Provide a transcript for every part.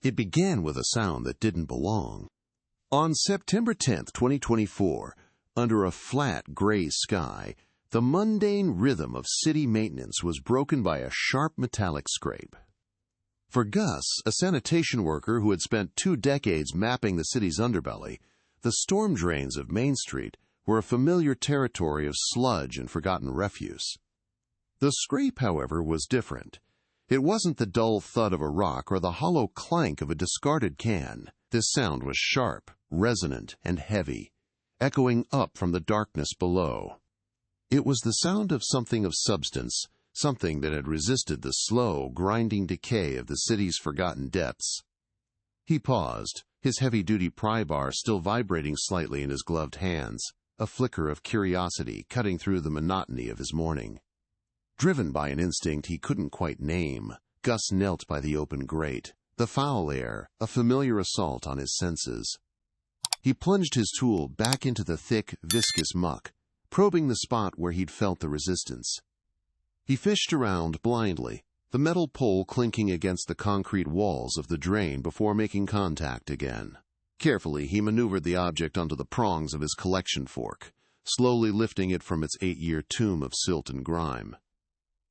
It began with a sound that didn't belong. On September 10th, 2024, under a flat gray sky, the mundane rhythm of city maintenance was broken by a sharp metallic scrape. For Gus, a sanitation worker who had spent 2 decades mapping the city's underbelly, the storm drains of Main Street were a familiar territory of sludge and forgotten refuse. The scrape, however, was different. It wasn't the dull thud of a rock or the hollow clank of a discarded can. This sound was sharp, resonant, and heavy, echoing up from the darkness below. It was the sound of something of substance, something that had resisted the slow, grinding decay of the city's forgotten depths. He paused, his heavy-duty pry bar still vibrating slightly in his gloved hands, a flicker of curiosity cutting through the monotony of his morning. Driven by an instinct he couldn't quite name, Gus knelt by the open grate, the foul air, a familiar assault on his senses. He plunged his tool back into the thick, viscous muck, probing the spot where he'd felt the resistance. He fished around blindly, the metal pole clinking against the concrete walls of the drain before making contact again. Carefully, he maneuvered the object onto the prongs of his collection fork, slowly lifting it from its 8-year tomb of silt and grime.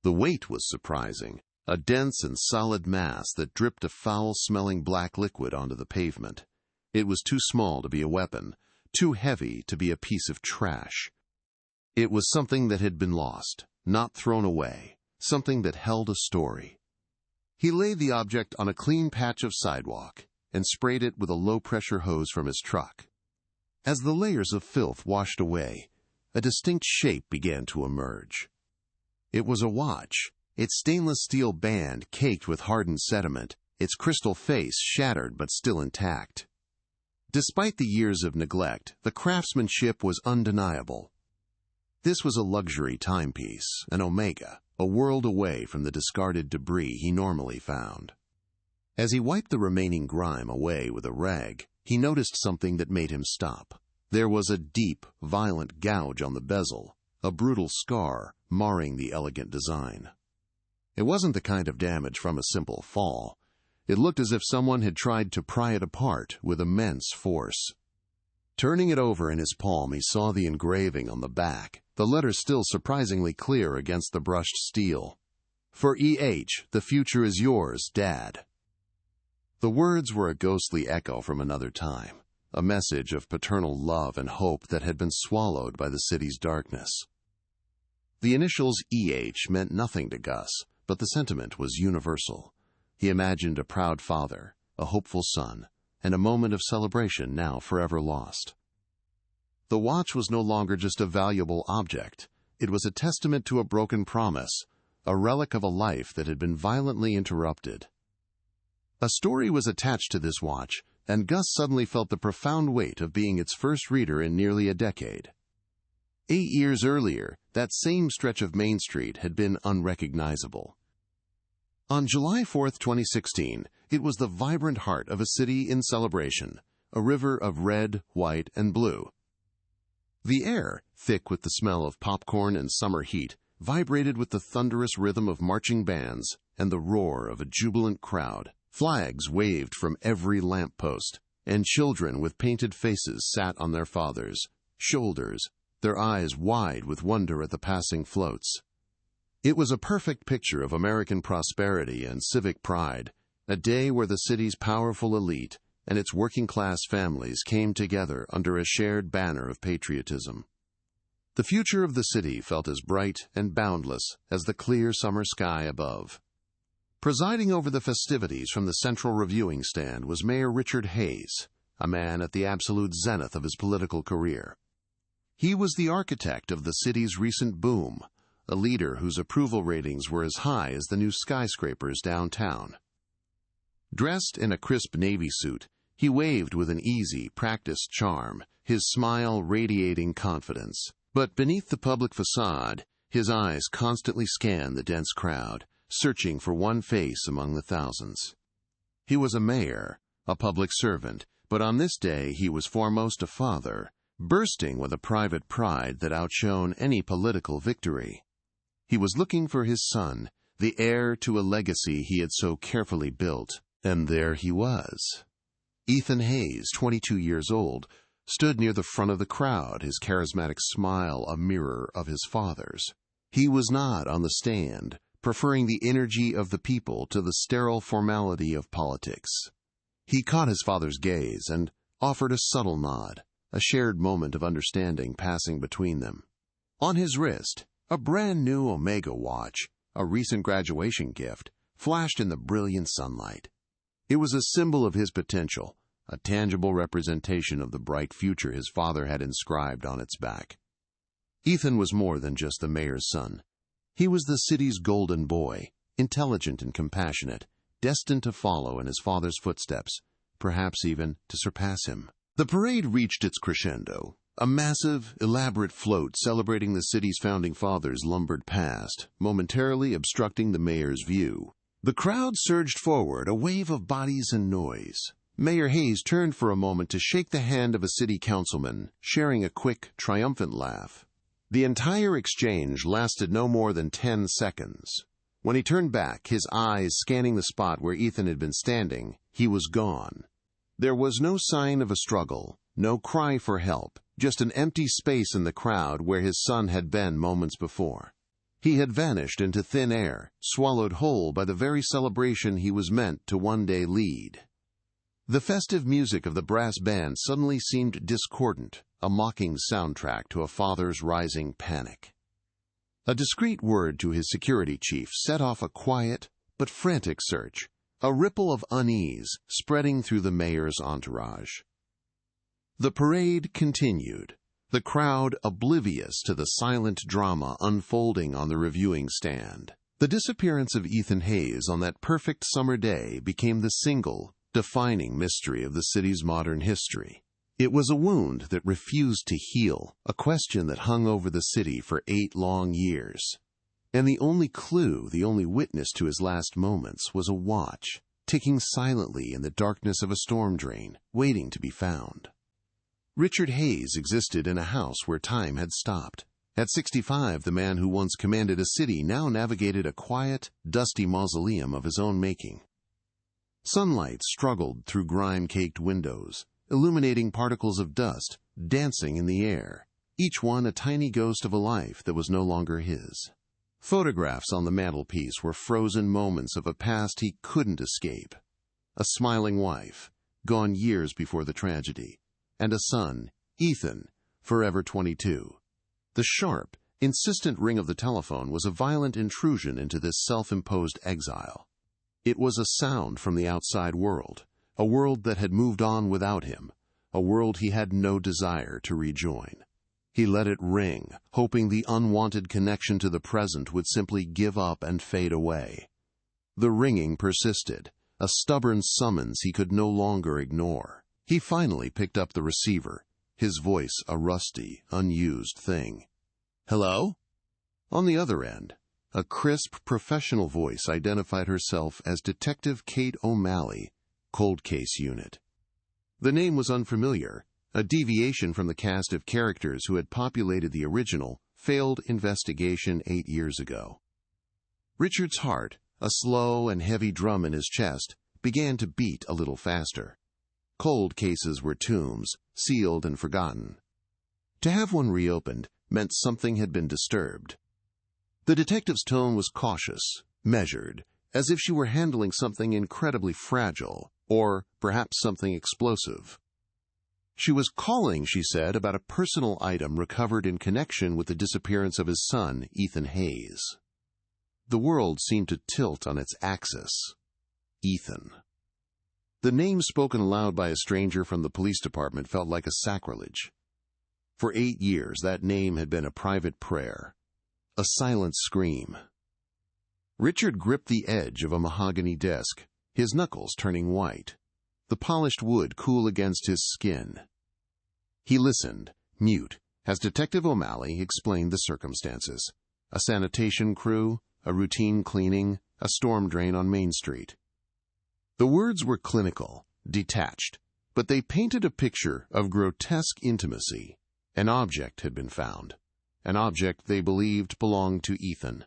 The weight was surprising, a dense and solid mass that dripped a foul-smelling black liquid onto the pavement. It was too small to be a weapon, too heavy to be a piece of trash. It was something that had been lost, not thrown away, something that held a story. He laid the object on a clean patch of sidewalk and sprayed it with a low-pressure hose from his truck. As the layers of filth washed away, a distinct shape began to emerge. It was a watch, its stainless steel band caked with hardened sediment, its crystal face shattered but still intact. Despite the years of neglect, the craftsmanship was undeniable. This was a luxury timepiece, an Omega, a world away from the discarded debris he normally found. As he wiped the remaining grime away with a rag, he noticed something that made him stop. There was a deep, violent gouge on the bezel, a brutal scar marring the elegant design. It wasn't the kind of damage from a simple fall. It looked as if someone had tried to pry it apart with immense force. Turning it over in his palm, he saw the engraving on the back, the letters still surprisingly clear against the brushed steel. "For E.H., the future is yours, Dad." The words were a ghostly echo from another time, a message of paternal love and hope that had been swallowed by the city's darkness. The initials E.H. meant nothing to Gus, but the sentiment was universal. He imagined a proud father, a hopeful son, and a moment of celebration now forever lost. The watch was no longer just a valuable object. It was a testament to a broken promise, a relic of a life that had been violently interrupted. A story was attached to this watch, and Gus suddenly felt the profound weight of being its first reader in nearly a decade. 8 years earlier, that same stretch of Main Street had been unrecognizable. On July 4, 2016, it was the vibrant heart of a city in celebration, a river of red, white, and blue. The air, thick with the smell of popcorn and summer heat, vibrated with the thunderous rhythm of marching bands and the roar of a jubilant crowd. Flags waved from every lamppost, and children with painted faces sat on their fathers' shoulders, their eyes wide with wonder at the passing floats. It was a perfect picture of American prosperity and civic pride, a day where the city's powerful elite and its working-class families came together under a shared banner of patriotism. The future of the city felt as bright and boundless as the clear summer sky above. Presiding over the festivities from the central reviewing stand was Mayor Richard Hayes, a man at the absolute zenith of his political career. He was the architect of the city's recent boom, a leader whose approval ratings were as high as the new skyscrapers downtown. Dressed in a crisp navy suit, he waved with an easy, practiced charm, his smile radiating confidence. But beneath the public facade, his eyes constantly scanned the dense crowd, searching for one face among the thousands. He was a mayor, a public servant, but on this day he was foremost a father, bursting with a private pride that outshone any political victory. He was looking for his son, the heir to a legacy he had so carefully built. And there he was. Ethan Hayes, 22 years old, stood near the front of the crowd, his charismatic smile a mirror of his father's. He was not on the stand, preferring the energy of the people to the sterile formality of politics. He caught his father's gaze and offered a subtle nod, a shared moment of understanding passing between them. On his wrist, a brand-new Omega watch, a recent graduation gift, flashed in the brilliant sunlight. It was a symbol of his potential, a tangible representation of the bright future his father had inscribed on its back. Ethan was more than just the mayor's son. He was the city's golden boy, intelligent and compassionate, destined to follow in his father's footsteps, perhaps even to surpass him. The parade reached its crescendo. A massive, elaborate float celebrating the city's founding fathers lumbered past, momentarily obstructing the mayor's view. The crowd surged forward, a wave of bodies and noise. Mayor Hayes turned for a moment to shake the hand of a city councilman, sharing a quick, triumphant laugh. The entire exchange lasted no more than 10 seconds. When he turned back, his eyes scanning the spot where Ethan had been standing, he was gone. There was no sign of a struggle, no cry for help, just an empty space in the crowd where his son had been moments before. He had vanished into thin air, swallowed whole by the very celebration he was meant to one day lead. The festive music of the brass band suddenly seemed discordant, a mocking soundtrack to a father's rising panic. A discreet word to his security chief set off a quiet but frantic search, a ripple of unease spreading through the mayor's entourage. The parade continued, the crowd oblivious to the silent drama unfolding on the reviewing stand. The disappearance of Ethan Hayes on that perfect summer day became the single, defining mystery of the city's modern history. It was a wound that refused to heal, a question that hung over the city for 8 long years. And the only clue, the only witness to his last moments, was a watch, ticking silently in the darkness of a storm drain, waiting to be found. Richard Hayes existed in a house where time had stopped. At 65, the man who once commanded a city now navigated a quiet, dusty mausoleum of his own making. Sunlight struggled through grime-caked windows, illuminating particles of dust dancing in the air, each one a tiny ghost of a life that was no longer his. Photographs on the mantelpiece were frozen moments of a past he couldn't escape. A smiling wife, gone years before the tragedy, and a son, Ethan, forever 22. The sharp, insistent ring of the telephone was a violent intrusion into this self-imposed exile. It was a sound from the outside world, a world that had moved on without him, a world he had no desire to rejoin. He let it ring, hoping the unwanted connection to the present would simply give up and fade away. The ringing persisted, a stubborn summons he could no longer ignore. He finally picked up the receiver, his voice a rusty, unused thing. "Hello?" On the other end, a crisp, professional voice identified herself as Detective Kate O'Malley, Cold Case Unit. The name was unfamiliar, a deviation from the cast of characters who had populated the original, failed investigation 8 years ago. Richard's heart, a slow and heavy drum in his chest, began to beat a little faster. Cold cases were tombs, sealed and forgotten. To have one reopened meant something had been disturbed. The detective's tone was cautious, measured, as if she were handling something incredibly fragile, or perhaps something explosive. She was calling, she said, about a personal item recovered in connection with the disappearance of his son, Ethan Hayes. The world seemed to tilt on its axis. Ethan. The name spoken aloud by a stranger from the police department felt like a sacrilege. For 8 years, that name had been a private prayer, a silent scream. Richard gripped the edge of a mahogany desk, his knuckles turning white, the polished wood cool against his skin. He listened, mute, as Detective O'Malley explained the circumstances. A sanitation crew, a routine cleaning, a storm drain on Main Street. The words were clinical, detached, but they painted a picture of grotesque intimacy. An object had been found, an object they believed belonged to Ethan.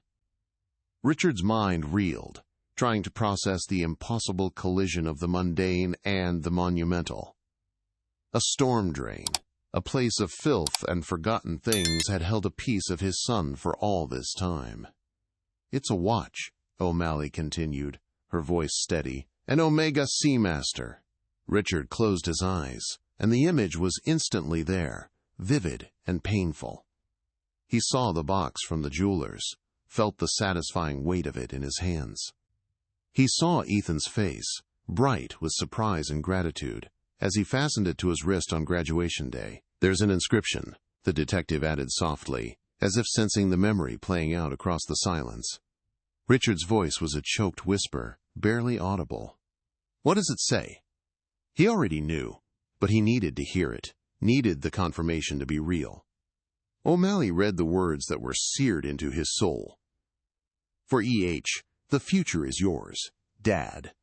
Richard's mind reeled. trying to process the impossible collision of the mundane and the monumental. A storm drain, a place of filth and forgotten things, had held a piece of his son for all this time. "It's a watch," O'Malley continued, her voice steady. "An Omega Seamaster." Richard closed his eyes, and the image was instantly there, vivid and painful. He saw the box from the jeweler's, felt the satisfying weight of it in his hands. He saw Ethan's face, bright with surprise and gratitude, as he fastened it to his wrist on graduation day. "There's an inscription," the detective added softly, as if sensing the memory playing out across the silence. Richard's voice was a choked whisper, barely audible. "What does it say?" He already knew, but he needed to hear it, needed the confirmation to be real. O'Malley read the words that were seared into his soul. "For E.H., the future is yours, Dad."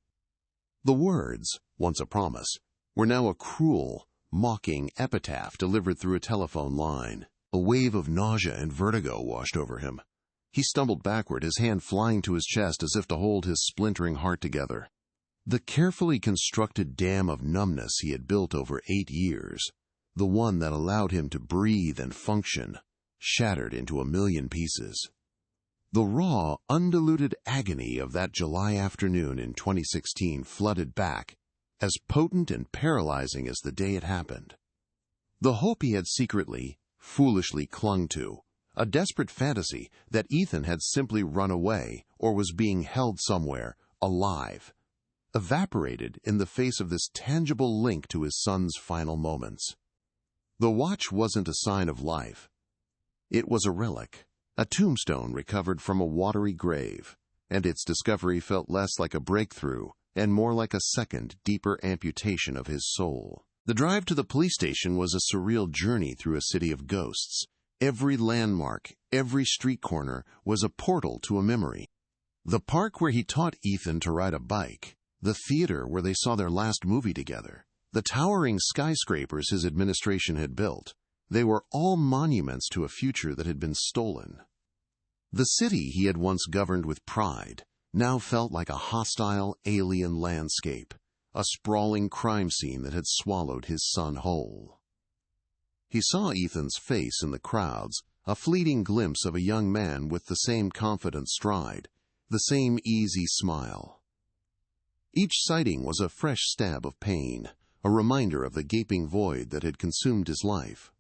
The words, once a promise, were now a cruel, mocking epitaph delivered through a telephone line. A wave of nausea and vertigo washed over him. He stumbled backward, his hand flying to his chest as if to hold his splintering heart together. The carefully constructed dam of numbness he had built over 8 years, the one that allowed him to breathe and function, shattered into a million pieces. The raw, undiluted agony of that July afternoon in 2016 flooded back, as potent and paralyzing as the day it happened. The hope he had secretly, foolishly clung to, a desperate fantasy that Ethan had simply run away or was being held somewhere, alive, evaporated in the face of this tangible link to his son's final moments. The watch wasn't a sign of life. It was a relic, a tombstone recovered from a watery grave, and its discovery felt less like a breakthrough and more like a second, deeper amputation of his soul. The drive to the police station was a surreal journey through a city of ghosts. Every landmark, every street corner was a portal to a memory. The park where he taught Ethan to ride a bike, the theater where they saw their last movie together, the towering skyscrapers his administration had built, they were all monuments to a future that had been stolen. The city he had once governed with pride now felt like a hostile, alien landscape, a sprawling crime scene that had swallowed his son whole. He saw Ethan's face in the crowds, a fleeting glimpse of a young man with the same confident stride, the same easy smile. Each sighting was a fresh stab of pain, a reminder of the gaping void that had consumed his life.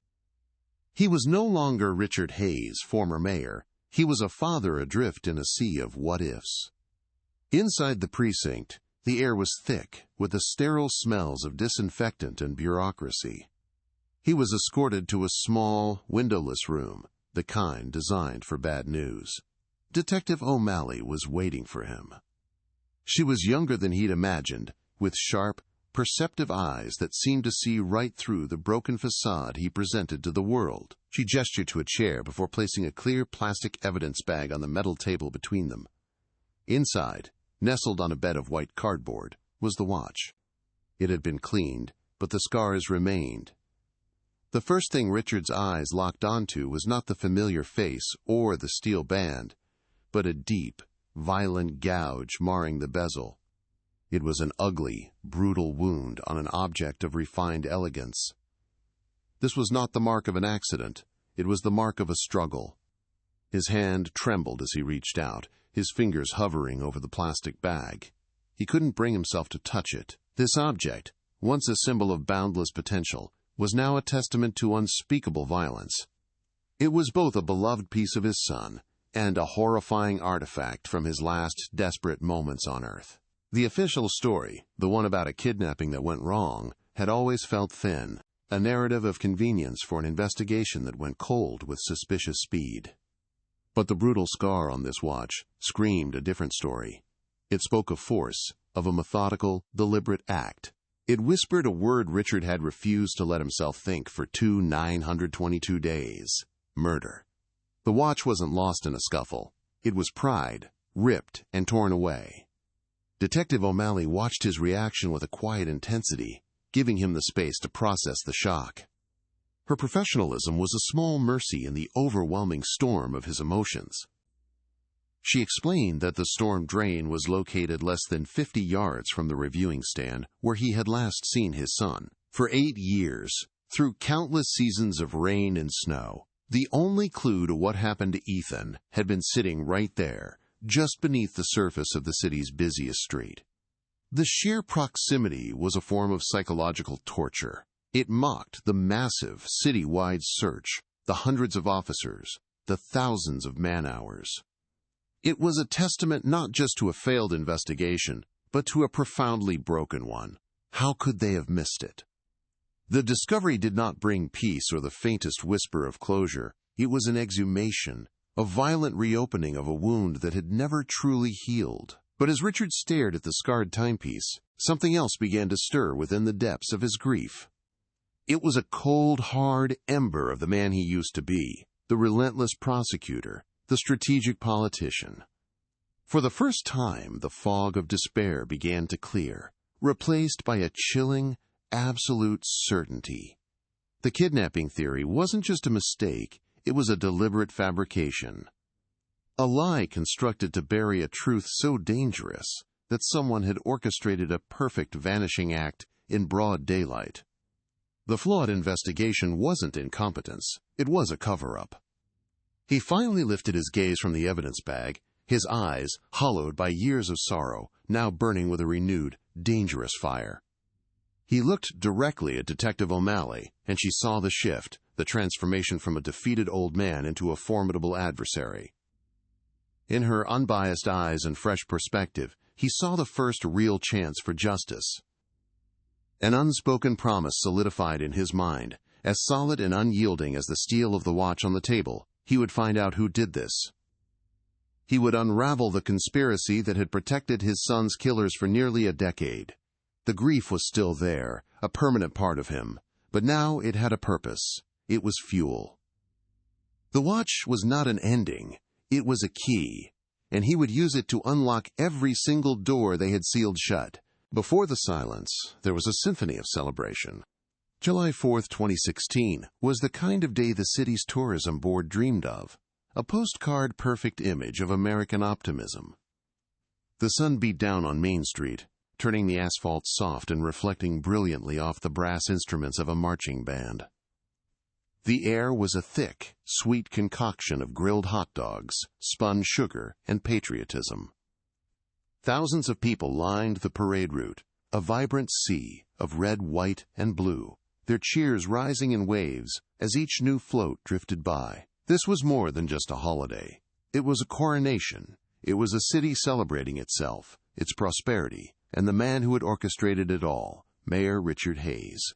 He was no longer Richard Hayes, former mayor. He was a father adrift in a sea of what-ifs. Inside the precinct, the air was thick with the sterile smells of disinfectant and bureaucracy. He was escorted to a small, windowless room, the kind designed for bad news. Detective O'Malley was waiting for him. She was younger than he'd imagined, with sharp, perceptive eyes that seemed to see right through the broken facade he presented to the world. She gestured to a chair before placing a clear plastic evidence bag on the metal table between them. Inside, nestled on a bed of white cardboard, was the watch. It had been cleaned, but the scars remained. The first thing Richard's eyes locked onto was not the familiar face or the steel band, but a deep, violent gouge marring the bezel. It was an ugly, brutal wound on an object of refined elegance. This was not the mark of an accident. It was the mark of a struggle. His hand trembled as he reached out, his fingers hovering over the plastic bag. He couldn't bring himself to touch it. This object, once a symbol of boundless potential, was now a testament to unspeakable violence. It was both a beloved piece of his son and a horrifying artifact from his last desperate moments on Earth. The official story, the one about a kidnapping that went wrong, had always felt thin, a narrative of convenience for an investigation that went cold with suspicious speed. But the brutal scar on this watch screamed a different story. It spoke of force, of a methodical, deliberate act. It whispered a word Richard had refused to let himself think for 922 days: murder. The watch wasn't lost in a scuffle. It was pried, ripped, and torn away. Detective O'Malley watched his reaction with a quiet intensity, giving him the space to process the shock. Her professionalism was a small mercy in the overwhelming storm of his emotions. She explained that the storm drain was located less than 50 yards from the reviewing stand where he had last seen his son. For 8 years, through countless seasons of rain and snow, the only clue to what happened to Ethan had been sitting right there, just beneath the surface of the city's busiest street. The sheer proximity was a form of psychological torture. It mocked the massive, city-wide search, the hundreds of officers, the thousands of man-hours. It was a testament not just to a failed investigation, but to a profoundly broken one. How could they have missed it? The discovery did not bring peace or the faintest whisper of closure. It was an exhumation, a violent reopening of a wound that had never truly healed. But as Richard stared at the scarred timepiece, something else began to stir within the depths of his grief. It was a cold, hard ember of the man he used to be, the relentless prosecutor, the strategic politician. For the first time, the fog of despair began to clear, replaced by a chilling, absolute certainty. The kidnapping theory wasn't just a mistake, it was a deliberate fabrication. A lie constructed to bury a truth so dangerous that someone had orchestrated a perfect vanishing act in broad daylight. The flawed investigation wasn't incompetence, it was a cover-up. He finally lifted his gaze from the evidence bag, his eyes, hollowed by years of sorrow, now burning with a renewed, dangerous fire. He looked directly at Detective O'Malley, and she saw the shift, the transformation from a defeated old man into a formidable adversary. In her unbiased eyes and fresh perspective, he saw the first real chance for justice. An unspoken promise solidified in his mind, as solid and unyielding as the steel of the watch on the table. He would find out who did this. He would unravel the conspiracy that had protected his son's killers for nearly a decade. The grief was still there, a permanent part of him, but now it had a purpose. It was fuel. The watch was not an ending, it was a key, and he would use it to unlock every single door they had sealed shut. Before the silence, there was a symphony of celebration. July 4th, 2016, was the kind of day the city's tourism board dreamed of, a postcard-perfect image of American optimism. The sun beat down on Main Street, turning the asphalt soft and reflecting brilliantly off the brass instruments of a marching band. The air was a thick, sweet concoction of grilled hot dogs, spun sugar, and patriotism. Thousands of people lined the parade route, a vibrant sea of red, white, and blue, their cheers rising in waves as each new float drifted by. This was more than just a holiday. It was a coronation. It was a city celebrating itself, its prosperity, and the man who had orchestrated it all, Mayor Richard Hayes.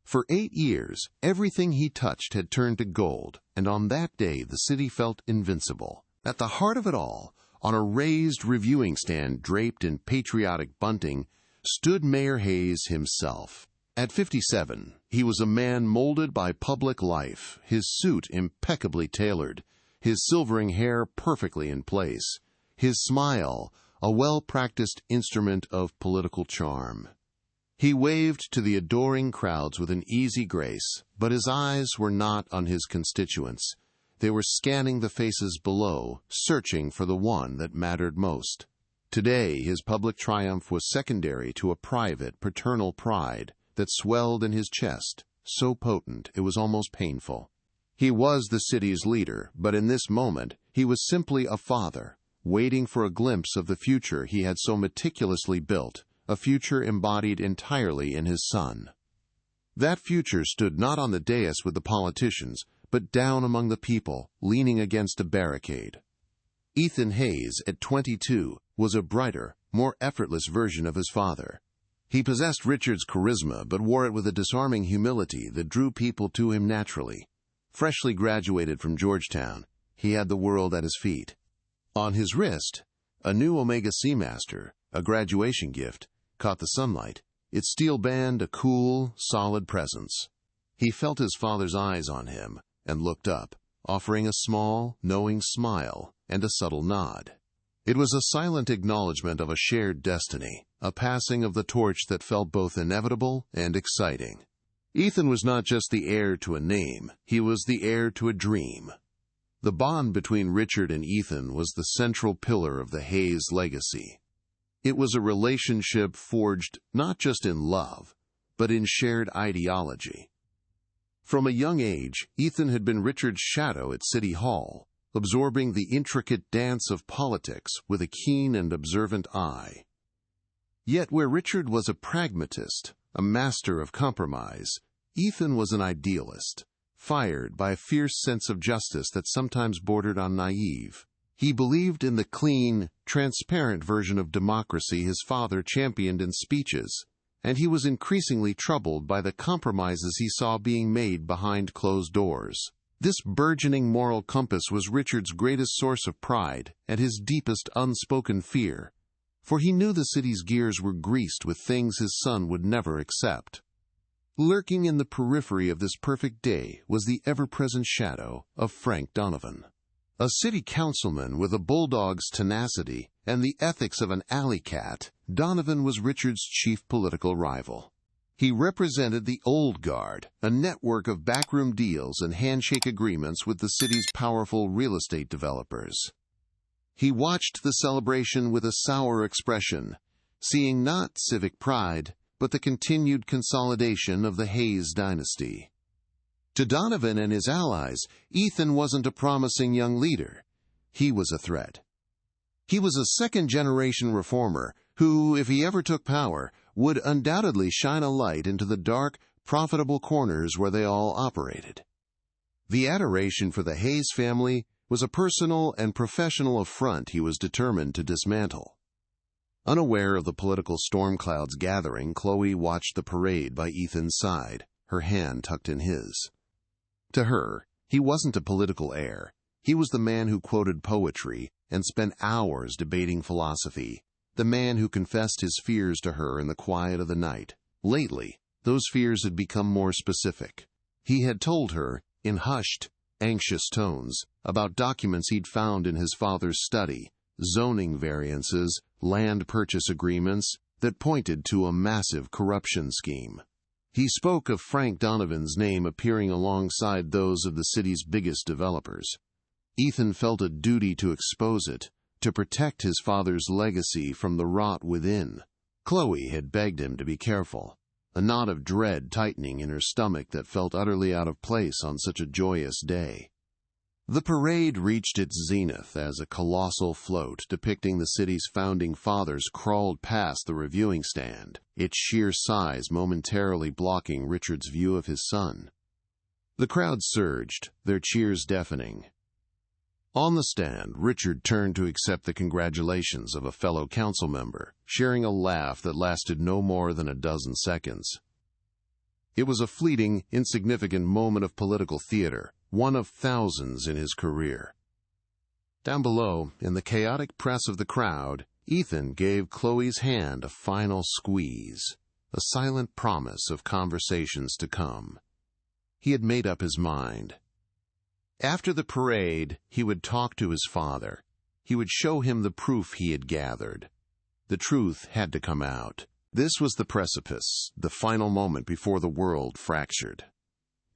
For 8 years, everything he touched had turned to gold, and on that day the city felt invincible. At the heart of it all, on a raised reviewing stand draped in patriotic bunting, stood Mayor Hayes himself. At 57, he was a man molded by public life, his suit impeccably tailored, his silvering hair perfectly in place, his smile a well-practiced instrument of political charm. He waved to the adoring crowds with an easy grace, but his eyes were not on his constituents. They were scanning the faces below, searching for the one that mattered most. Today, his public triumph was secondary to a private, paternal pride that swelled in his chest, so potent it was almost painful. He was the city's leader, but in this moment, he was simply a father, waiting for a glimpse of the future he had so meticulously built, a future embodied entirely in his son. That future stood not on the dais with the politicians, but down among the people, leaning against a barricade. Ethan Hayes, at 22, was a brighter, more effortless version of his father. He possessed Richard's charisma, but wore it with a disarming humility that drew people to him naturally. Freshly graduated from Georgetown, he had the world at his feet. On his wrist, a new Omega Seamaster, a graduation gift, caught the sunlight, its steel band a cool, solid presence. He felt his father's eyes on him and looked up, offering a small, knowing smile and a subtle nod. It was a silent acknowledgement of a shared destiny, a passing of the torch that felt both inevitable and exciting. Ethan was not just the heir to a name, he was the heir to a dream. The bond between Richard and Ethan was the central pillar of the Hayes legacy. It was a relationship forged not just in love, but in shared ideology. From a young age, Ethan had been Richard's shadow at City Hall, absorbing the intricate dance of politics with a keen and observant eye. Yet where Richard was a pragmatist, a master of compromise, Ethan was an idealist, fired by a fierce sense of justice that sometimes bordered on naive. He believed in the clean, transparent version of democracy his father championed in speeches, and he was increasingly troubled by the compromises he saw being made behind closed doors. This burgeoning moral compass was Richard's greatest source of pride and his deepest unspoken fear, for he knew the city's gears were greased with things his son would never accept. Lurking in the periphery of this perfect day was the ever-present shadow of Frank Donovan. A city councilman with a bulldog's tenacity and the ethics of an alley cat, Donovan was Richard's chief political rival. He represented the Old Guard, a network of backroom deals and handshake agreements with the city's powerful real estate developers. He watched the celebration with a sour expression, seeing not civic pride, but the continued consolidation of the Hayes dynasty. To Donovan and his allies, Ethan wasn't a promising young leader. He was a threat. He was a second-generation reformer who, if he ever took power, would undoubtedly shine a light into the dark, profitable corners where they all operated. The adoration for the Hayes family was a personal and professional affront he was determined to dismantle. Unaware of the political storm clouds gathering, Chloe watched the parade by Ethan's side, her hand tucked in his. To her, he wasn't a political heir. He was the man who quoted poetry and spent hours debating philosophy, the man who confessed his fears to her in the quiet of the night. Lately, those fears had become more specific. He had told her, in hushed, anxious tones, about documents he'd found in his father's study, zoning variances, land purchase agreements that pointed to a massive corruption scheme. He spoke of Frank Donovan's name appearing alongside those of the city's biggest developers. Ethan felt a duty to expose it, to protect his father's legacy from the rot within. Chloe had begged him to be careful, a knot of dread tightening in her stomach that felt utterly out of place on such a joyous day. The parade reached its zenith as a colossal float depicting the city's founding fathers crawled past the reviewing stand, its sheer size momentarily blocking Richard's view of his son. The crowd surged, their cheers deafening. On the stand, Richard turned to accept the congratulations of a fellow council member, sharing a laugh that lasted no more than a dozen seconds. It was a fleeting, insignificant moment of political theater, one of thousands in his career. Down below, in the chaotic press of the crowd, Ethan gave Chloe's hand a final squeeze, a silent promise of conversations to come. He had made up his mind. After the parade, he would talk to his father. He would show him the proof he had gathered. The truth had to come out. This was the precipice, the final moment before the world fractured.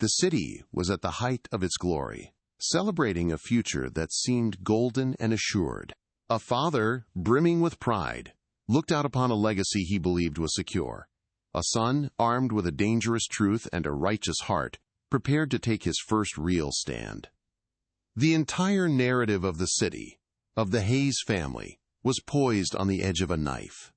The city was at the height of its glory, celebrating a future that seemed golden and assured. A father, brimming with pride, looked out upon a legacy he believed was secure. A son, armed with a dangerous truth and a righteous heart, prepared to take his first real stand. The entire narrative of the city, of the Hayes family, was poised on the edge of a knife.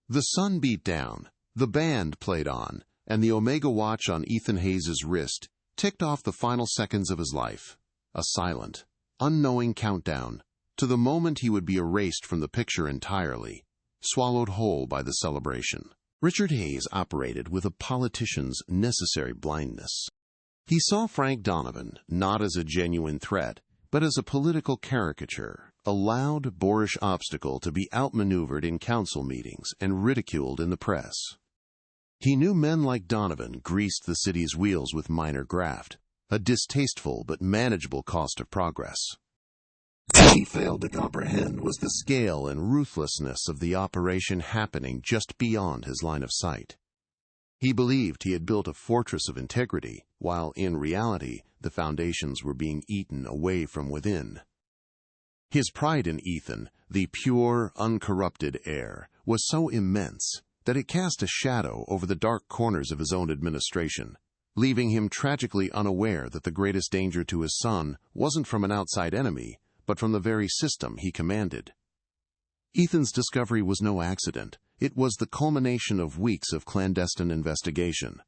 The sun beat down, the band played on, and the Omega watch on Ethan Hayes' wrist ticked off the final seconds of his life, a silent, unknowing countdown to the moment he would be erased from the picture entirely, swallowed whole by the celebration. Richard Hayes operated with a politician's necessary blindness. He saw Frank Donovan not as a genuine threat, but as a political caricature, a loud, boorish obstacle to be outmaneuvered in council meetings and ridiculed in the press. He knew men like Donovan greased the city's wheels with minor graft, a distasteful but manageable cost of progress. What he failed to comprehend was the scale and ruthlessness of the operation happening just beyond his line of sight. He believed he had built a fortress of integrity, while in reality the foundations were being eaten away from within. His pride in Ethan, the pure, uncorrupted heir, was so immense that it cast a shadow over the dark corners of his own administration, leaving him tragically unaware that the greatest danger to his son wasn't from an outside enemy, but from the very system he commanded. Ethan's discovery was no accident. It was the culmination of weeks of clandestine investigation.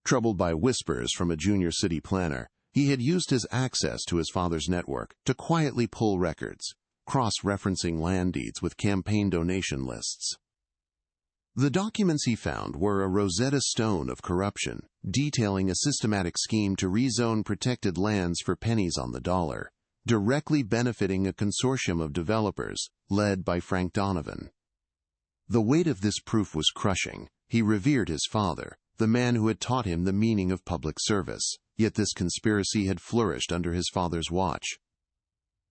Troubled by whispers from a junior city planner, he had used his access to his father's network to quietly pull records, cross-referencing land deeds with campaign donation lists. The documents he found were a Rosetta Stone of corruption, detailing a systematic scheme to rezone protected lands for pennies on the dollar, directly benefiting a consortium of developers led by Frank Donovan. The weight of this proof was crushing. He revered his father, the man who had taught him the meaning of public service, yet this conspiracy had flourished under his father's watch.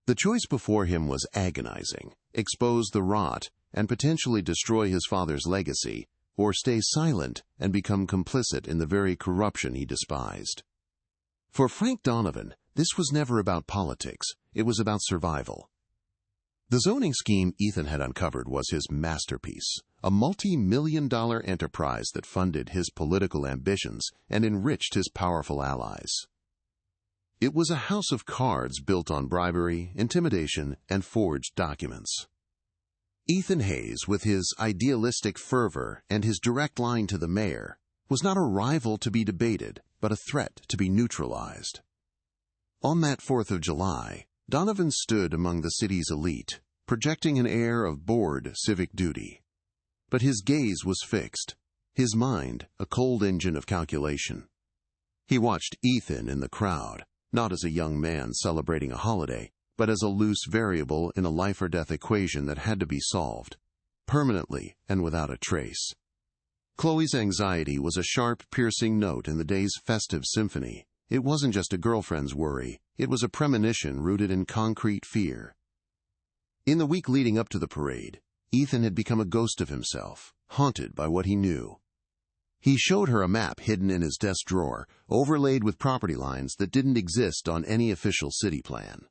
The choice before him was agonizing: expose the rot and potentially destroy his father's legacy, or stay silent and become complicit in the very corruption he despised. For Frank Donovan, this was never about politics, it was about survival. The zoning scheme Ethan had uncovered was his masterpiece, a multi-million-dollar enterprise that funded his political ambitions and enriched his powerful allies. It was a house of cards built on bribery, intimidation, and forged documents. Ethan Hayes, with his idealistic fervor and his direct line to the mayor, was not a rival to be debated, but a threat to be neutralized. On that 4th of July, Donovan stood among the city's elite, projecting an air of bored civic duty. But his gaze was fixed, his mind a cold engine of calculation. He watched Ethan in the crowd, not as a young man celebrating a holiday, but as a loose variable in a life-or-death equation that had to be solved, permanently and without a trace. Chloe's anxiety was a sharp, piercing note in the day's festive symphony. It wasn't just a girlfriend's worry, it was a premonition rooted in concrete fear. In the week leading up to the parade, Ethan had become a ghost of himself, haunted by what he knew. He showed her a map hidden in his desk drawer, overlaid with property lines that didn't exist on any official city plan.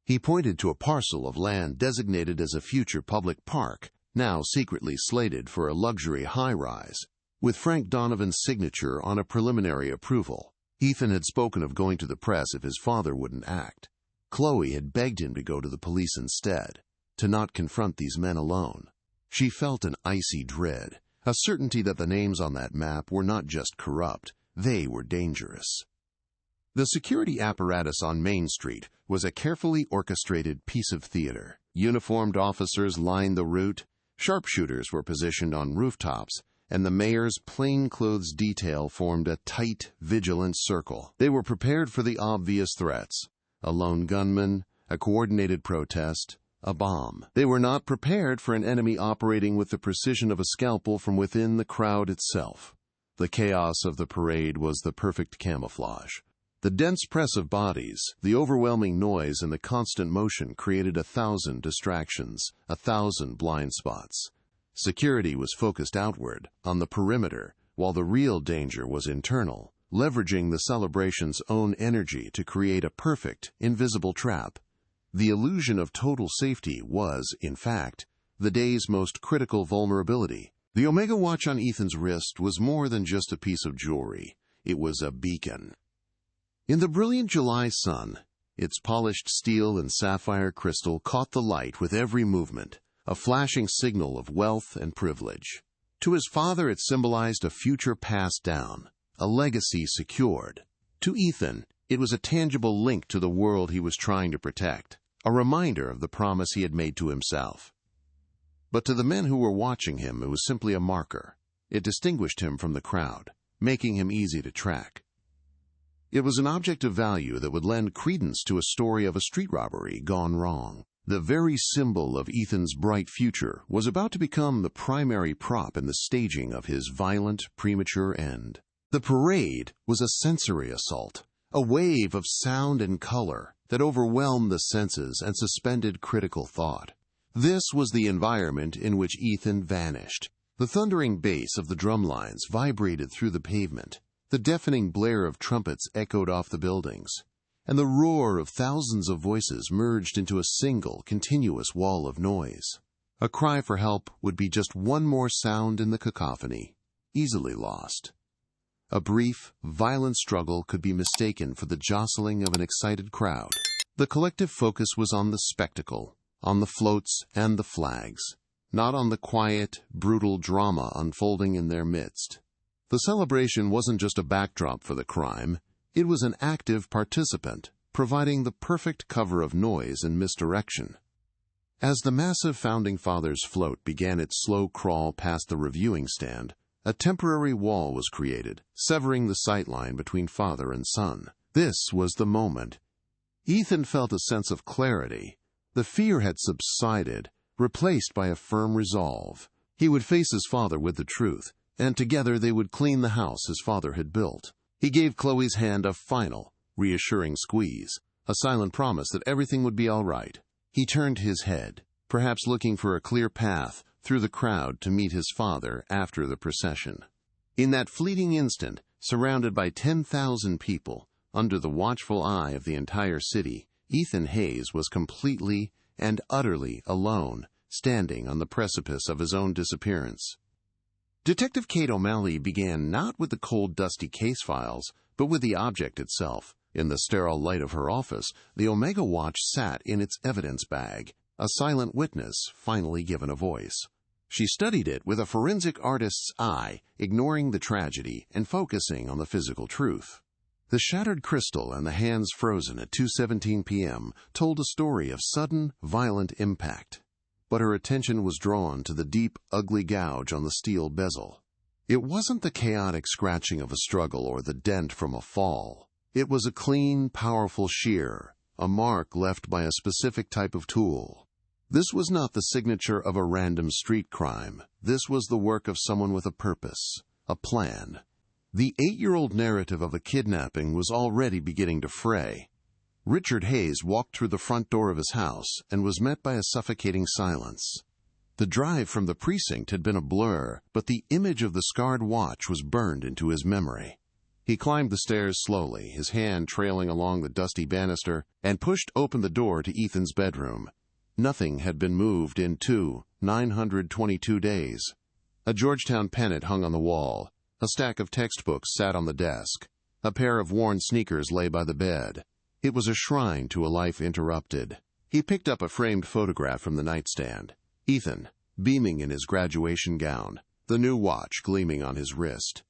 He pointed to a parcel of land designated as a future public park, now secretly slated for a luxury high-rise, with Frank Donovan's signature on a preliminary approval. Ethan had spoken of going to the press if his father wouldn't act. Chloe had begged him to go to the police instead, to not confront these men alone. She felt an icy dread, a certainty that the names on that map were not just corrupt, they were dangerous. The security apparatus on Main Street was a carefully orchestrated piece of theater. Uniformed officers lined the route, sharpshooters were positioned on rooftops, and the mayor's plainclothes detail formed a tight, vigilant circle. They were prepared for the obvious threats: a lone gunman, a coordinated protest, a bomb. They were not prepared for an enemy operating with the precision of a scalpel from within the crowd itself. The chaos of the parade was the perfect camouflage. The dense press of bodies, the overwhelming noise, and the constant motion created 1,000 distractions, 1,000 blind spots. Security was focused outward, on the perimeter, while the real danger was internal, leveraging the celebration's own energy to create a perfect, invisible trap. The illusion of total safety was, in fact, the day's most critical vulnerability. The Omega watch on Ethan's wrist was more than just a piece of jewelry. It was a beacon. In the brilliant July sun, its polished steel and sapphire crystal caught the light with every movement, a flashing signal of wealth and privilege. To his father it symbolized a future passed down, a legacy secured. To Ethan, it was a tangible link to the world he was trying to protect, a reminder of the promise he had made to himself. But to the men who were watching him, it was simply a marker. It distinguished him from the crowd, making him easy to track. It was an object of value that would lend credence to a story of a street robbery gone wrong. The very symbol of Ethan's bright future was about to become the primary prop in the staging of his violent, premature end. The parade was a sensory assault, a wave of sound and color that overwhelmed the senses and suspended critical thought. This was the environment in which Ethan vanished, The thundering bass of the drum lines vibrated through the pavement, the deafening blare of trumpets echoed off the buildings, and the roar of thousands of voices merged into a single, continuous wall of noise. A cry for help would be just one more sound in the cacophony, easily lost. A brief, violent struggle could be mistaken for the jostling of an excited crowd. The collective focus was on the spectacle, on the floats and the flags, not on the quiet, brutal drama unfolding in their midst. The celebration wasn't just a backdrop for the crime, it was an active participant, providing the perfect cover of noise and misdirection. As the massive Founding Fathers float began its slow crawl past the reviewing stand, a temporary wall was created, severing the sightline between father and son. This was the moment. Ethan felt a sense of clarity. The fear had subsided, replaced by a firm resolve. He would face his father with the truth, and together they would clean the house his father had built. He gave Chloe's hand a final, reassuring squeeze, a silent promise that everything would be all right. He turned his head, perhaps looking for a clear path through the crowd to meet his father after the procession. In that fleeting instant, surrounded by 10,000 people, under the watchful eye of the entire city, Ethan Hayes was completely and utterly alone, standing on the precipice of his own disappearance. Detective Kate O'Malley began not with the cold, dusty case files, but with the object itself. In the sterile light of her office, the Omega watch sat in its evidence bag, a silent witness finally given a voice. She studied it with a forensic artist's eye, ignoring the tragedy and focusing on the physical truth. The shattered crystal and the hands frozen at 2:17 p.m. told a story of sudden, violent impact. But her attention was drawn to the deep, ugly gouge on the steel bezel. It wasn't the chaotic scratching of a struggle or the dent from a fall. It was a clean, powerful shear, a mark left by a specific type of tool. This was not the signature of a random street crime. This was the work of someone with a purpose, a plan. The 8-year-old narrative of a kidnapping was already beginning to fray. Richard Hayes walked through the front door of his house and was met by a suffocating silence. The drive from the precinct had been a blur, but the image of the scarred watch was burned into his memory. He climbed the stairs slowly, his hand trailing along the dusty banister, and pushed open the door to Ethan's bedroom. Nothing had been moved in 922 days. A Georgetown pennant hung on the wall. A stack of textbooks sat on the desk. A pair of worn sneakers lay by the bed. It was a shrine to a life interrupted. He picked up a framed photograph from the nightstand. Ethan, beaming in his graduation gown, the new watch gleaming on his wrist.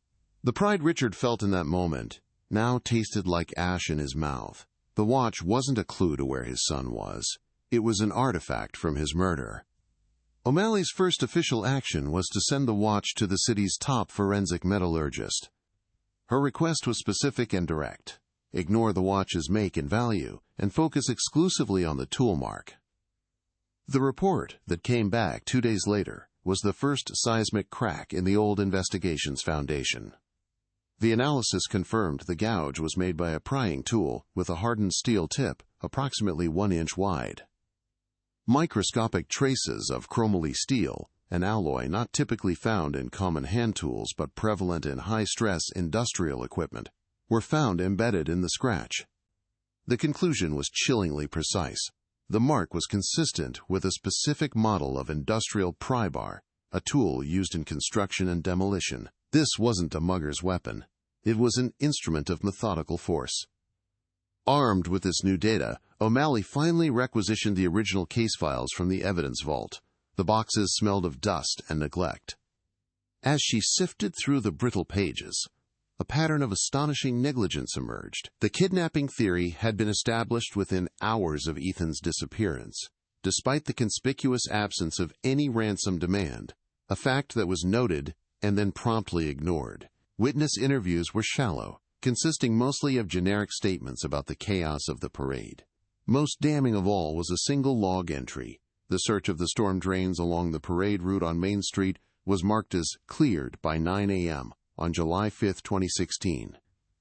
The pride Richard felt in that moment now tasted like ash in his mouth. The watch wasn't a clue to where his son was. It was an artifact from his murder. O'Malley's first official action was to send the watch to the city's top forensic metallurgist. Her request was specific and direct. Ignore the watch's make and value, and focus exclusively on the tool mark. The report that came back 2 days later was the first seismic crack in the old investigations foundation. The analysis confirmed the gouge was made by a prying tool with a hardened steel tip approximately 1 inch wide. Microscopic traces of chromoly steel, an alloy not typically found in common hand tools but prevalent in high-stress industrial equipment, were found embedded in the scratch. The conclusion was chillingly precise. The mark was consistent with a specific model of industrial pry bar, a tool used in construction and demolition. This wasn't a mugger's weapon. It was an instrument of methodical force. Armed with this new data, O'Malley finally requisitioned the original case files from the evidence vault. The boxes smelled of dust and neglect. As she sifted through the brittle pages, a pattern of astonishing negligence emerged. The kidnapping theory had been established within hours of Ethan's disappearance, despite the conspicuous absence of any ransom demand, a fact that was noted and then promptly ignored. Witness interviews were shallow, consisting mostly of generic statements about the chaos of the parade. Most damning of all was a single log entry. The search of the storm drains along the parade route on Main Street was marked as cleared by 9 a.m. on July 5, 2016.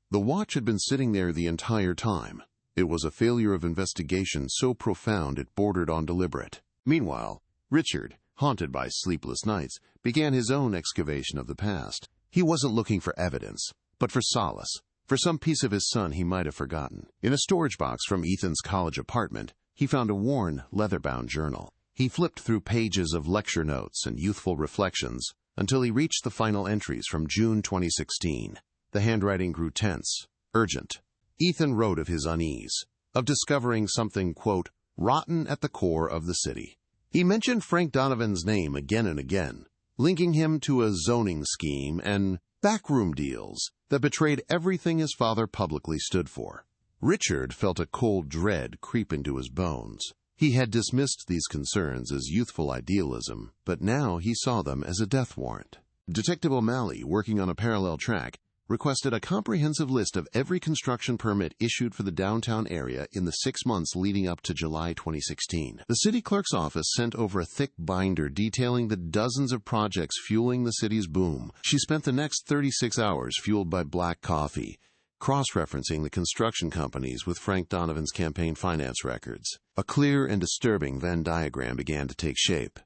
The watch had been sitting there the entire time. It was a failure of investigation so profound it bordered on deliberate. Meanwhile, Richard, haunted by sleepless nights, began his own excavation of the past. He wasn't looking for evidence, but for solace, for some piece of his son he might have forgotten. In a storage box from Ethan's college apartment, he found a worn, leather-bound journal. He flipped through pages of lecture notes and youthful reflections until he reached the final entries from June 2016. The handwriting grew tense, urgent. Ethan wrote of his unease, of discovering something, quote, rotten at the core of the city. He mentioned Frank Donovan's name again and again, linking him to a zoning scheme and backroom deals that betrayed everything his father publicly stood for. Richard felt a cold dread creep into his bones. He had dismissed these concerns as youthful idealism, but now he saw them as a death warrant. Detective O'Malley, working on a parallel track, requested a comprehensive list of every construction permit issued for the downtown area in the 6 months leading up to July 2016. The city clerk's office sent over a thick binder detailing the dozens of projects fueling the city's boom. She spent the next 36 hours fueled by black coffee, cross-referencing the construction companies with Frank Donovan's campaign finance records. A clear and disturbing Venn diagram began to take shape.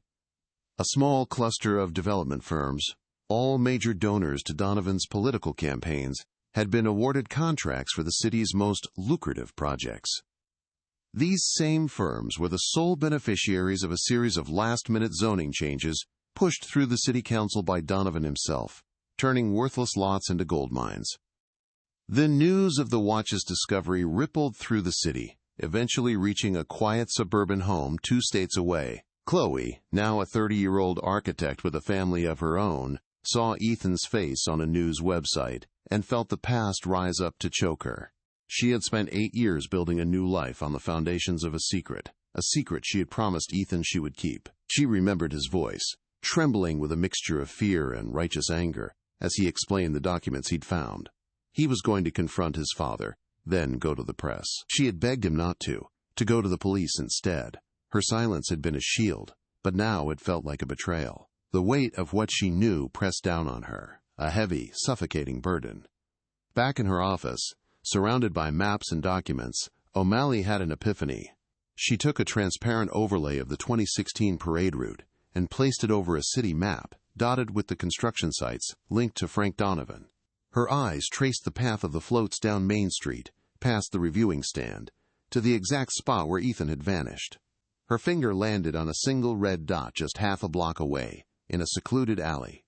A small cluster of development firms, all major donors to Donovan's political campaigns, had been awarded contracts for the city's most lucrative projects. These same firms were the sole beneficiaries of a series of last-minute zoning changes pushed through the city council by Donovan himself, turning worthless lots into gold mines. The news of the watch's discovery rippled through the city, eventually reaching a quiet suburban home 2 states away. Chloe, now a 30-year-old architect with a family of her own, saw Ethan's face on a news website and felt the past rise up to choke her. She had spent 8 years building a new life on the foundations of a secret she had promised Ethan she would keep. She remembered his voice, trembling with a mixture of fear and righteous anger, as he explained the documents he'd found. He was going to confront his father, then go to the press. She had begged him not to go to the police instead. Her silence had been a shield, but now it felt like a betrayal. The weight of what she knew pressed down on her, a heavy, suffocating burden. Back in her office, surrounded by maps and documents, O'Malley had an epiphany. She took a transparent overlay of the 2016 parade route and placed it over a city map, dotted with the construction sites linked to Frank Donovan. Her eyes traced the path of the floats down Main Street, past the reviewing stand, to the exact spot where Ethan had vanished. Her finger landed on a single red dot just half a block away, in a secluded alley.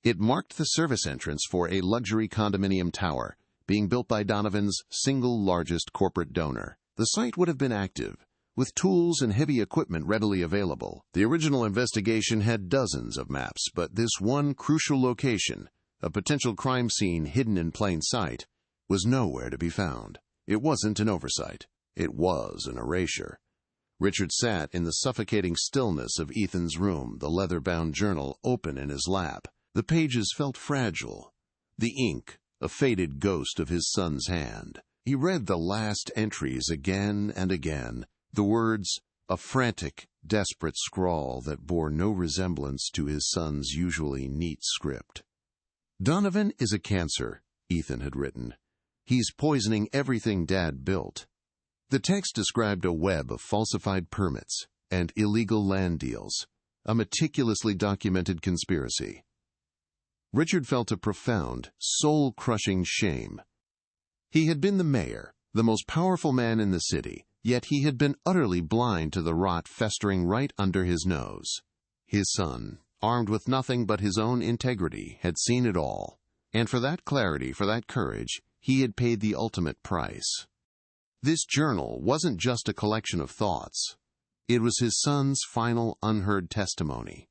It marked the service entrance for a luxury condominium tower being built by Donovan's single largest corporate donor. The site would have been active, with tools and heavy equipment readily available. The original investigation had dozens of maps, but this one crucial location, a potential crime scene hidden in plain sight, was nowhere to be found. It wasn't an oversight. It was an erasure. Richard sat in the suffocating stillness of Ethan's room, the leather-bound journal open in his lap. The pages felt fragile, the ink a faded ghost of his son's hand. He read the last entries again and again, the words, a frantic, desperate scrawl that bore no resemblance to his son's usually neat script. Donovan is a cancer, Ethan had written. He's poisoning everything Dad built. The text described a web of falsified permits and illegal land deals, a meticulously documented conspiracy. Richard felt a profound, soul-crushing shame. He had been the mayor, the most powerful man in the city, yet he had been utterly blind to the rot festering right under his nose. His son, armed with nothing but his own integrity, had seen it all, and for that clarity, for that courage, he had paid the ultimate price. This journal wasn't just a collection of thoughts. It was his son's final unheard testimony.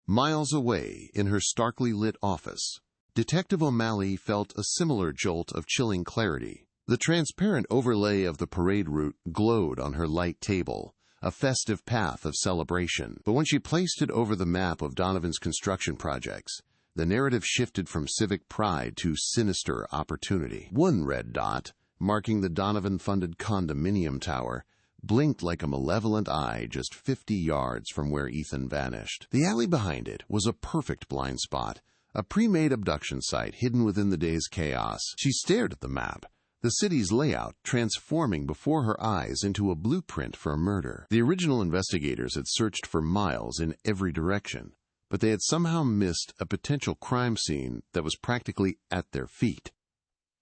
Miles away, in her starkly lit office, Detective O'Malley felt a similar jolt of chilling clarity. The transparent overlay of the parade route glowed on her light table, a festive path of celebration. But when she placed it over the map of Donovan's construction projects, the narrative shifted from civic pride to sinister opportunity. One red dot, marking the Donovan-funded condominium tower, blinked like a malevolent eye just 50 yards from where Ethan vanished. The alley behind it was a perfect blind spot, a pre-made abduction site hidden within the day's chaos. She stared at the map, the city's layout transforming before her eyes into a blueprint for a murder. The original investigators had searched for miles in every direction, but they had somehow missed a potential crime scene that was practically at their feet.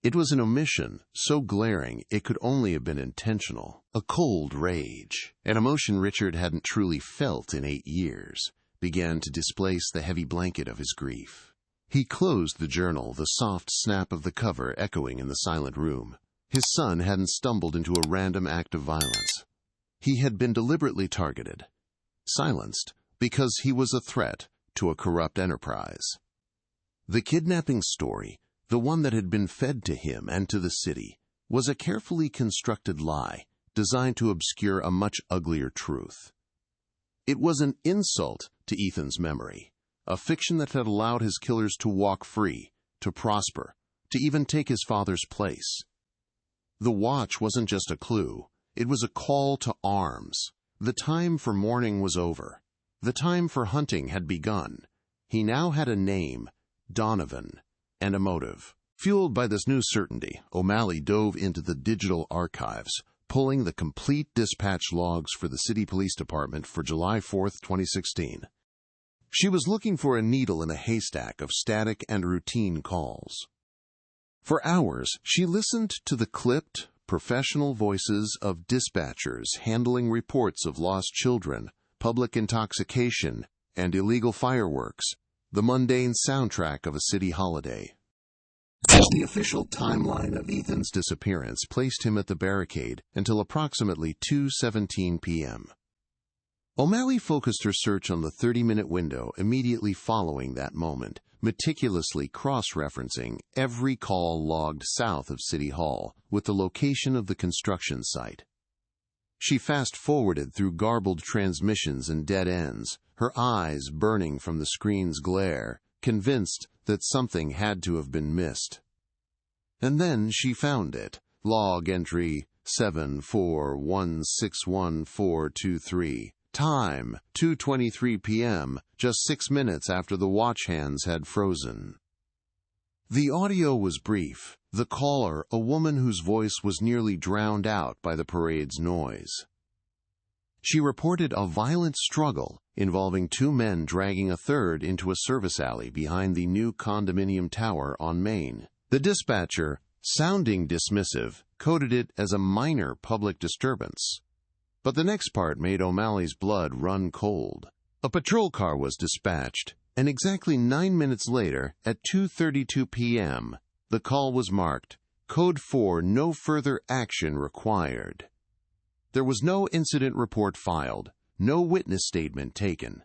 It was an omission so glaring it could only have been intentional. A cold rage, an emotion Richard hadn't truly felt in 8 years, began to displace the heavy blanket of his grief. He closed the journal, the soft snap of the cover echoing in the silent room. His son hadn't stumbled into a random act of violence. He had been deliberately targeted, silenced, because he was a threat to a corrupt enterprise. The kidnapping story, the one that had been fed to him and to the city, was a carefully constructed lie designed to obscure a much uglier truth. It was an insult to Ethan's memory, a fiction that had allowed his killers to walk free, to prosper, to even take his father's place. The watch wasn't just a clue, it was a call to arms. The time for mourning was over. The time for hunting had begun. He now had a name, Donovan, and a motive. Fueled by this new certainty, O'Malley dove into the digital archives, pulling the complete dispatch logs for the City Police Department for July 4, 2016. She was looking for a needle in a haystack of static and routine calls. For hours, she listened to the clipped, professional voices of dispatchers handling reports of lost children, public intoxication, and illegal fireworks, the mundane soundtrack of a city holiday. The official timeline of Ethan's disappearance placed him at the barricade until approximately 2:17 p.m. O'Malley focused her search on the 30-minute window immediately following that moment, meticulously cross-referencing every call logged south of City Hall with the location of the construction site. She fast-forwarded through garbled transmissions and dead ends, her eyes burning from the screen's glare, convinced that something had to have been missed. And then she found it, log entry 74161423. Time, 2:23 p.m., just 6 minutes after the watch hands had frozen. The audio was brief, the caller a woman whose voice was nearly drowned out by the parade's noise. She reported a violent struggle involving 2 men dragging a third into a service alley behind the new condominium tower on Main. The dispatcher, sounding dismissive, coded it as a minor public disturbance. But the next part made O'Malley's blood run cold. A patrol car was dispatched, and exactly 9 minutes later, at 2:32 p.m., the call was marked, Code 4, no further action required. There was no incident report filed, no witness statement taken.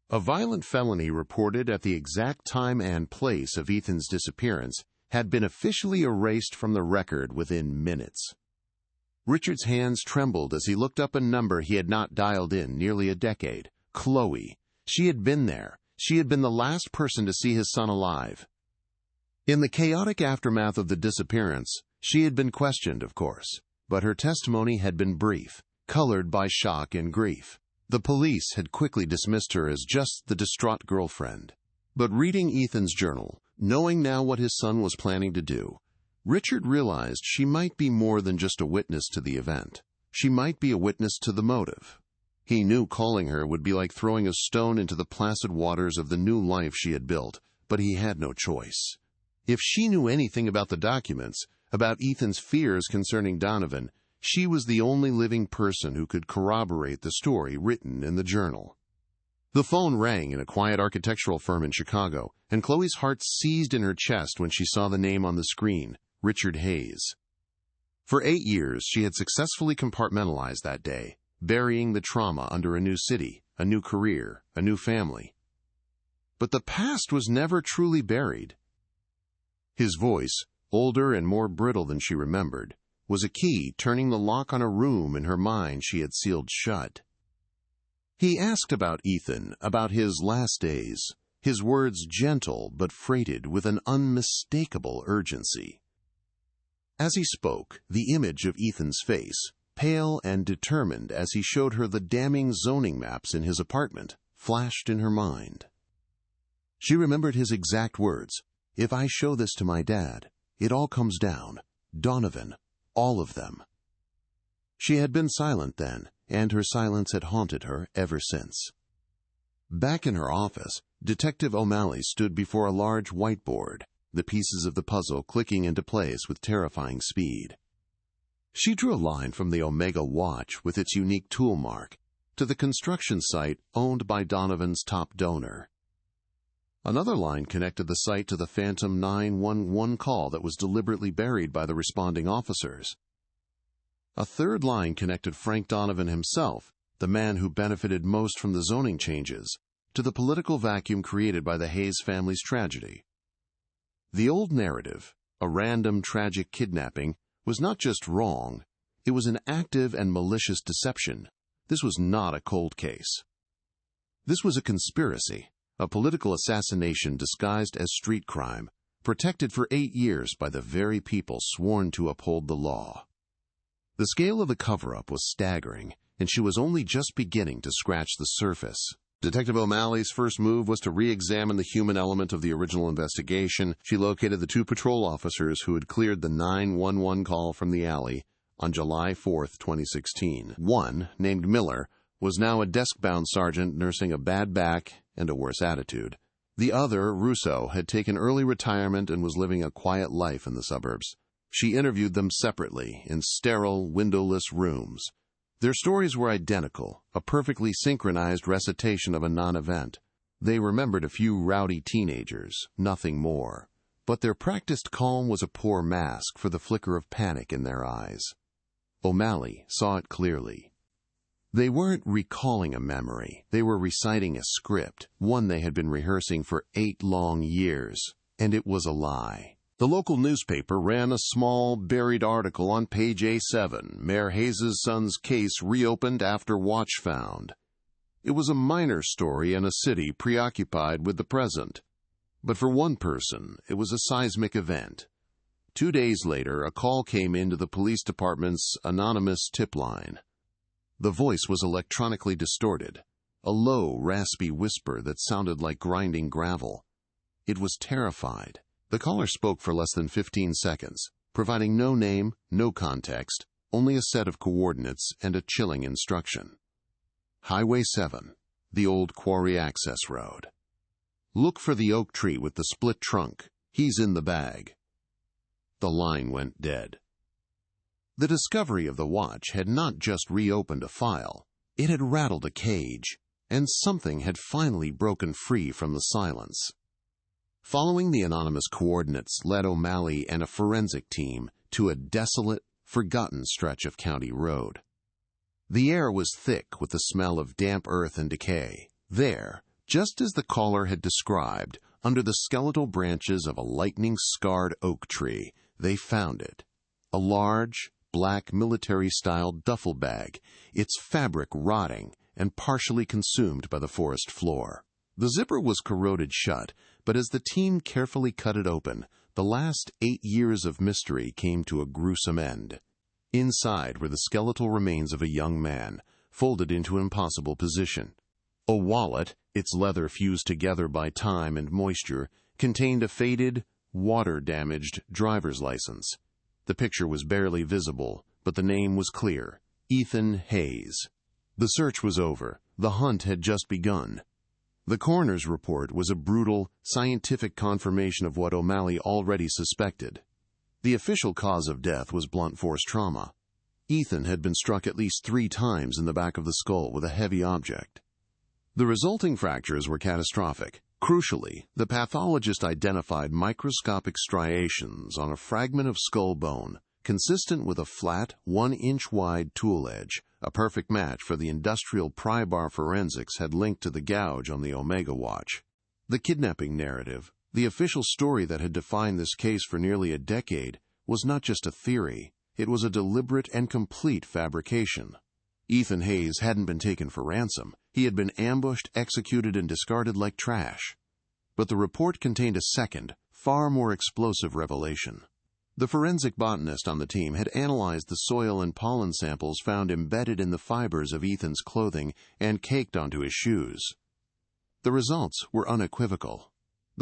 A violent felony reported at the exact time and place of Ethan's disappearance had been officially erased from the record within minutes. Richard's hands trembled as he looked up a number he had not dialed in nearly a decade. Chloe. She had been there. She had been the last person to see his son alive. In the chaotic aftermath of the disappearance, she had been questioned, of course, but her testimony had been brief, colored by shock and grief. The police had quickly dismissed her as just the distraught girlfriend. But reading Ethan's journal, knowing now what his son was planning to do, Richard realized she might be more than just a witness to the event. She might be a witness to the motive. He knew calling her would be like throwing a stone into the placid waters of the new life she had built, but he had no choice. If she knew anything about the documents, about Ethan's fears concerning Donovan, she was the only living person who could corroborate the story written in the journal. The phone rang in a quiet architectural firm in Chicago, and Chloe's heart seized in her chest when she saw the name on the screen, Richard Hayes. For 8 years, she had successfully compartmentalized that day, burying the trauma under a new city, a new career, a new family. But the past was never truly buried. His voice, older and more brittle than she remembered, was a key turning the lock on a room in her mind she had sealed shut. He asked about Ethan, about his last days, his words gentle but freighted with an unmistakable urgency. As he spoke, the image of Ethan's face, pale and determined as he showed her the damning zoning maps in his apartment, flashed in her mind. She remembered his exact words, "If I show this to my dad, it all comes down. Donovan, all of them. She had been silent then, and her silence had haunted her ever since. Back in her office, Detective O'Malley stood before a large whiteboard, the pieces of the puzzle clicking into place with terrifying speed. She drew a line from the Omega watch with its unique tool mark to the construction site owned by Donovan's top donor. Another line connected the site to the phantom 911 call that was deliberately buried by the responding officers. A third line connected Frank Donovan himself, the man who benefited most from the zoning changes, to the political vacuum created by the Hayes family's tragedy. The old narrative, a random tragic kidnapping, was not just wrong, it was an active and malicious deception. This was not a cold case. This was a conspiracy, a political assassination disguised as street crime, protected for 8 years by the very people sworn to uphold the law. The scale of the cover-up was staggering, and she was only just beginning to scratch the surface. Detective O'Malley's first move was to re-examine the human element of the original investigation. She located the 2 patrol officers who had cleared the 911 call from the alley on July 4, 2016. One, named Miller, was now a desk-bound sergeant nursing a bad back and a worse attitude. The other, Russo, had taken early retirement and was living a quiet life in the suburbs. She interviewed them separately in sterile, windowless rooms. Their stories were identical, a perfectly synchronized recitation of a non-event. They remembered a few rowdy teenagers, nothing more. But their practiced calm was a poor mask for the flicker of panic in their eyes. O'Malley saw it clearly. They weren't recalling a memory. They were reciting a script, one they had been rehearsing for 8 long years, and it was a lie. The local newspaper ran a small, buried article on page A7, Mayor Hayes' son's case reopened after watch found. It was a minor story in a city preoccupied with the present. But for one person, it was a seismic event. 2 days later, a call came into the police department's anonymous tip line. The voice was electronically distorted, a low, raspy whisper that sounded like grinding gravel. It was terrified. The caller spoke for less than 15 seconds, providing no name, no context, only a set of coordinates and a chilling instruction. Highway 7, the old quarry access road. Look for the oak tree with the split trunk. He's in the bag. The line went dead. The discovery of the watch had not just reopened a file, it had rattled a cage, and something had finally broken free from the silence. Following the anonymous coordinates led O'Malley and a forensic team to a desolate, forgotten stretch of county road. The air was thick with the smell of damp earth and decay. There, just as the caller had described, under the skeletal branches of a lightning-scarred oak tree, they found it. A large, black military-style duffel bag, its fabric rotting and partially consumed by the forest floor. The zipper was corroded shut, but as the team carefully cut it open, the last 8 years of mystery came to a gruesome end. Inside were the skeletal remains of a young man, folded into an impossible position. A wallet, its leather fused together by time and moisture, contained a faded, water-damaged driver's license. The picture was barely visible, but the name was clear: Ethan Hayes. The search was over. The hunt had just begun. The coroner's report was a brutal, scientific confirmation of what O'Malley already suspected. The official cause of death was blunt force trauma. Ethan had been struck at least 3 times in the back of the skull with a heavy object. The resulting fractures were catastrophic. Crucially, the pathologist identified microscopic striations on a fragment of skull bone, consistent with a flat, 1-inch-wide tool edge, a perfect match for the industrial pry bar forensics had linked to the gouge on the Omega watch. The kidnapping narrative, the official story that had defined this case for nearly a decade, was not just a theory, it was a deliberate and complete fabrication. Ethan Hayes hadn't been taken for ransom. He had been ambushed, executed, and discarded like trash. But the report contained a second, far more explosive revelation. The forensic botanist on the team had analyzed the soil and pollen samples found embedded in the fibers of Ethan's clothing and caked onto his shoes. The results were unequivocal.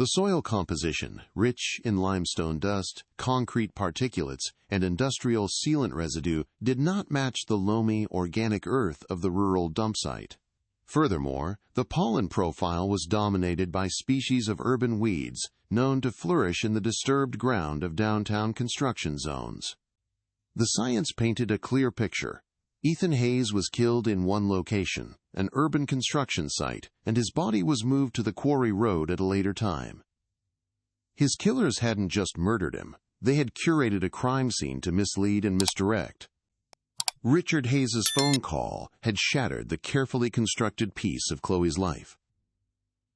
The soil composition, rich in limestone dust, concrete particulates, and industrial sealant residue, did not match the loamy, organic earth of the rural dump site. Furthermore, the pollen profile was dominated by species of urban weeds known to flourish in the disturbed ground of downtown construction zones. The science painted a clear picture. Ethan Hayes was killed in one location, an urban construction site, and his body was moved to the quarry road at a later time. His killers hadn't just murdered him, they had curated a crime scene to mislead and misdirect. Richard Hayes's phone call had shattered the carefully constructed piece of Chloe's life.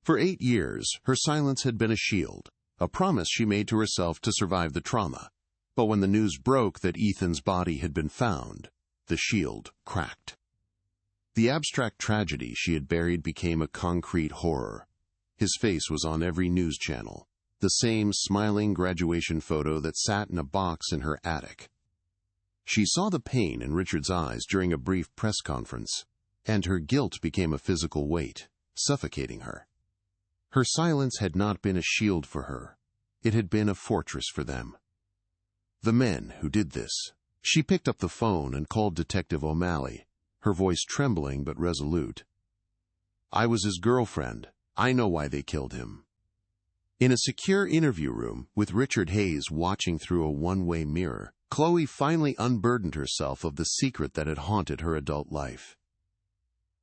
For 8 years, her silence had been a shield, a promise she made to herself to survive the trauma. But when the news broke that Ethan's body had been found, the shield cracked. The abstract tragedy she had buried became a concrete horror. His face was on every news channel, the same smiling graduation photo that sat in a box in her attic. She saw the pain in Richard's eyes during a brief press conference, and her guilt became a physical weight, suffocating her. Her silence had not been a shield for her. It had been a fortress for them. The men who did this. She picked up the phone and called Detective O'Malley, her voice trembling but resolute. "I was his girlfriend. I know why they killed him." In a secure interview room, with Richard Hayes watching through a one-way mirror, Chloe finally unburdened herself of the secret that had haunted her adult life.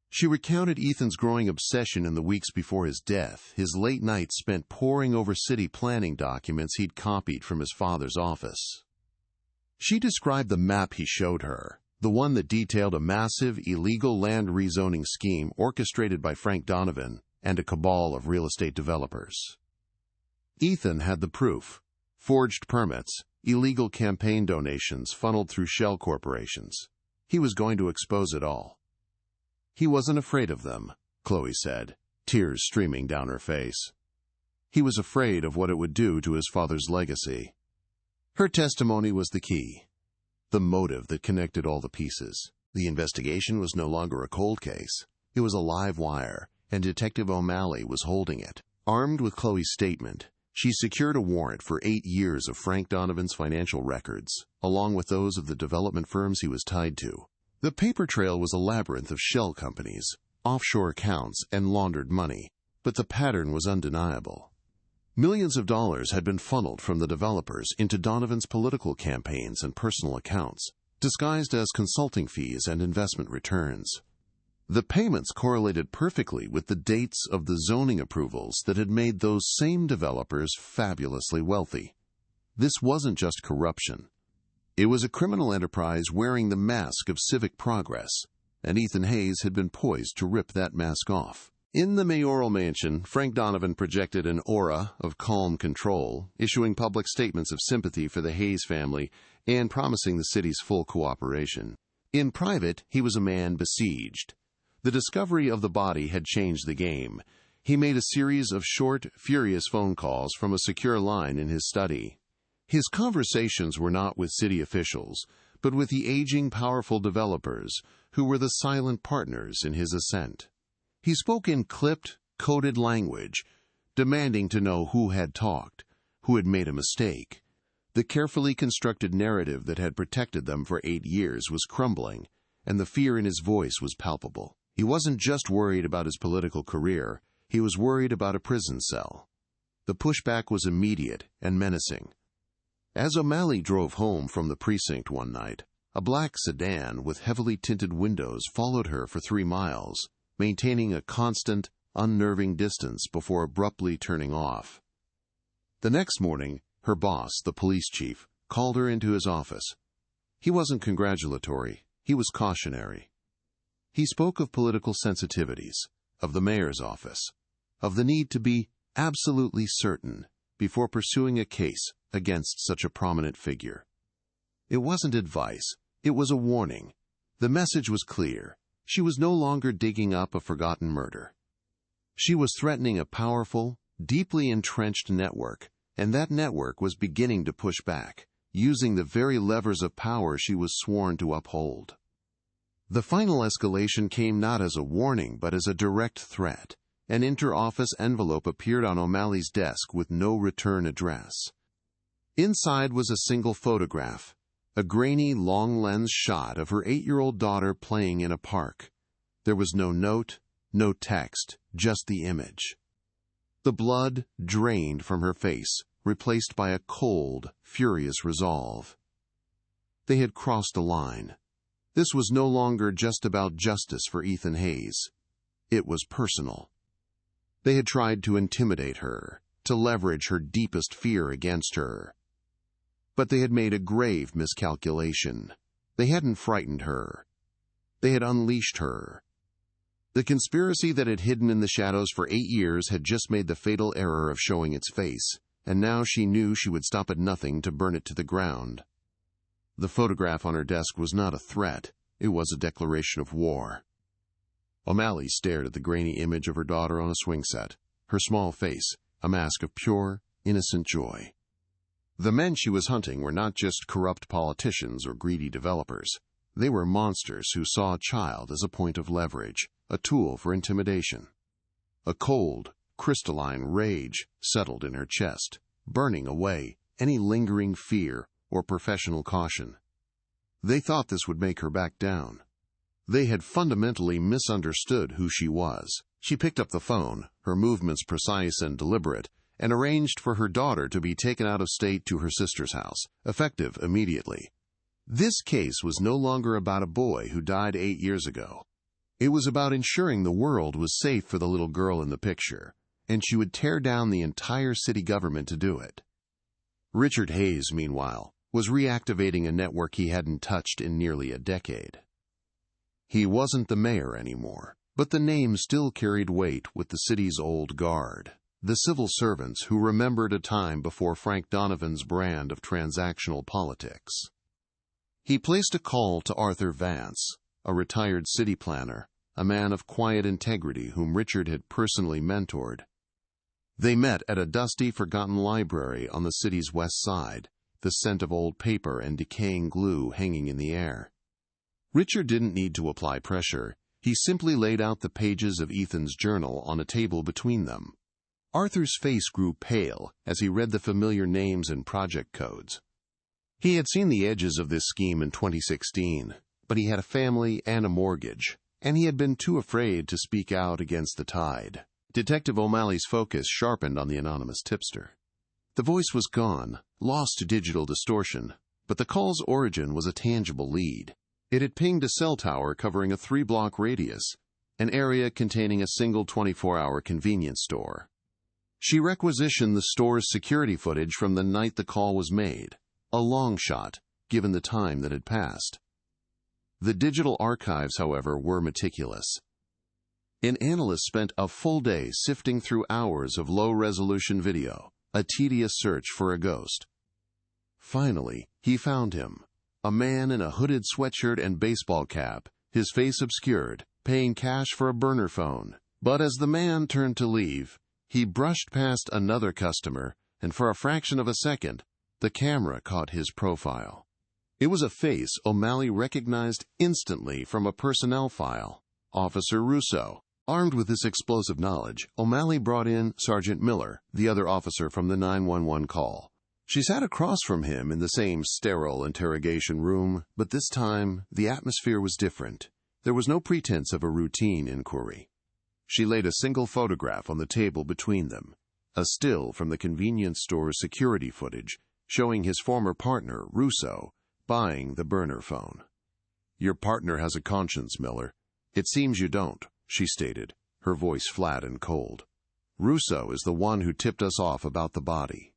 She recounted Ethan's growing obsession in the weeks before his death, his late nights spent poring over city planning documents he'd copied from his father's office. She described the map he showed her, the one that detailed a massive, illegal land rezoning scheme orchestrated by Frank Donovan and a cabal of real estate developers. Ethan had the proof: forged permits, illegal campaign donations funneled through shell corporations. He was going to expose it all. He wasn't afraid of them, Chloe said, tears streaming down her face. He was afraid of what it would do to his father's legacy. Her testimony was the key, the motive that connected all the pieces. The investigation was no longer a cold case. It was a live wire, and Detective O'Malley was holding it. Armed with Chloe's statement, she secured a warrant for 8 years of Frank Donovan's financial records, along with those of the development firms he was tied to. The paper trail was a labyrinth of shell companies, offshore accounts, and laundered money, but the pattern was undeniable. Millions of dollars had been funneled from the developers into Donovan's political campaigns and personal accounts, disguised as consulting fees and investment returns. The payments correlated perfectly with the dates of the zoning approvals that had made those same developers fabulously wealthy. This wasn't just corruption. It was a criminal enterprise wearing the mask of civic progress, and Ethan Hayes had been poised to rip that mask off. In the mayoral mansion, Frank Donovan projected an aura of calm control, issuing public statements of sympathy for the Hayes family and promising the city's full cooperation. In private, he was a man besieged. The discovery of the body had changed the game. He made a series of short, furious phone calls from a secure line in his study. His conversations were not with city officials, but with the aging, powerful developers who were the silent partners in his ascent. He spoke in clipped, coded language, demanding to know who had talked, who had made a mistake. The carefully constructed narrative that had protected them for 8 years was crumbling, and the fear in his voice was palpable. He wasn't just worried about his political career, he was worried about a prison cell. The pushback was immediate and menacing. As O'Malley drove home from the precinct one night, a black sedan with heavily tinted windows followed her for 3 miles, maintaining a constant, unnerving distance before abruptly turning off. The next morning, her boss, the police chief, called her into his office. He wasn't congratulatory, he was cautionary. He spoke of political sensitivities, of the mayor's office, of the need to be absolutely certain before pursuing a case against such a prominent figure. It wasn't advice, it was a warning. The message was clear. She was no longer digging up a forgotten murder. She was threatening a powerful, deeply entrenched network, and that network was beginning to push back, using the very levers of power she was sworn to uphold. The final escalation came not as a warning but as a direct threat, an inter-office envelope appeared on O'Malley's desk with no return address. Inside was a single photograph, a grainy, long-lens shot of her 8-year-old daughter playing in a park. There was no note, no text, just the image. The blood drained from her face, replaced by a cold, furious resolve. They had crossed a line. This was no longer just about justice for Ethan Hayes. It was personal. They had tried to intimidate her, to leverage her deepest fear against her. But they had made a grave miscalculation. They hadn't frightened her. They had unleashed her. The conspiracy that had hidden in the shadows for 8 years had just made the fatal error of showing its face, and now she knew she would stop at nothing to burn it to the ground. The photograph on her desk was not a threat. It was a declaration of war. O'Malley stared at the grainy image of her daughter on a swing set, her small face, a mask of pure, innocent joy. The men she was hunting were not just corrupt politicians or greedy developers. They were monsters who saw a child as a point of leverage, a tool for intimidation. A cold, crystalline rage settled in her chest, burning away any lingering fear or professional caution. They thought this would make her back down. They had fundamentally misunderstood who she was. She picked up the phone, her movements precise and deliberate, and arranged for her daughter to be taken out of state to her sister's house, effective immediately. This case was no longer about a boy who died 8 years ago. It was about ensuring the world was safe for the little girl in the picture, and she would tear down the entire city government to do it. Richard Hayes, meanwhile, was reactivating a network he hadn't touched in nearly a decade. He wasn't the mayor anymore, but the name still carried weight with the city's old guard, the civil servants who remembered a time before Frank Donovan's brand of transactional politics. He placed a call to Arthur Vance, a retired city planner, a man of quiet integrity whom Richard had personally mentored. They met at a dusty, forgotten library on the city's west side, the scent of old paper and decaying glue hanging in the air. Richard didn't need to apply pressure. He simply laid out the pages of Ethan's journal on a table between them. Arthur's face grew pale as he read the familiar names and project codes. He had seen the edges of this scheme in 2016, but he had a family and a mortgage, and he had been too afraid to speak out against the tide. Detective O'Malley's focus sharpened on the anonymous tipster. The voice was gone, lost to digital distortion, but the call's origin was a tangible lead. It had pinged a cell tower covering a 3-block radius, an area containing a single 24-hour convenience store. She requisitioned the store's security footage from the night the call was made, a long shot, given the time that had passed. The digital archives, however, were meticulous. An analyst spent a full day sifting through hours of low-resolution video, a tedious search for a ghost. Finally, he found him, a man in a hooded sweatshirt and baseball cap, his face obscured, paying cash for a burner phone. But as the man turned to leave, he brushed past another customer, and for a fraction of a second, the camera caught his profile. It was a face O'Malley recognized instantly from a personnel file. Officer Russo. Armed with this explosive knowledge, O'Malley brought in Sergeant Miller, the other officer from the 911 call. She sat across from him in the same sterile interrogation room, but this time the atmosphere was different. There was no pretense of a routine inquiry. She laid a single photograph on the table between them, a still from the convenience store's security footage showing his former partner, Russo, buying the burner phone. "Your partner has a conscience, Miller. It seems you don't," she stated, her voice flat and cold. "Russo is the one who tipped us off about the body.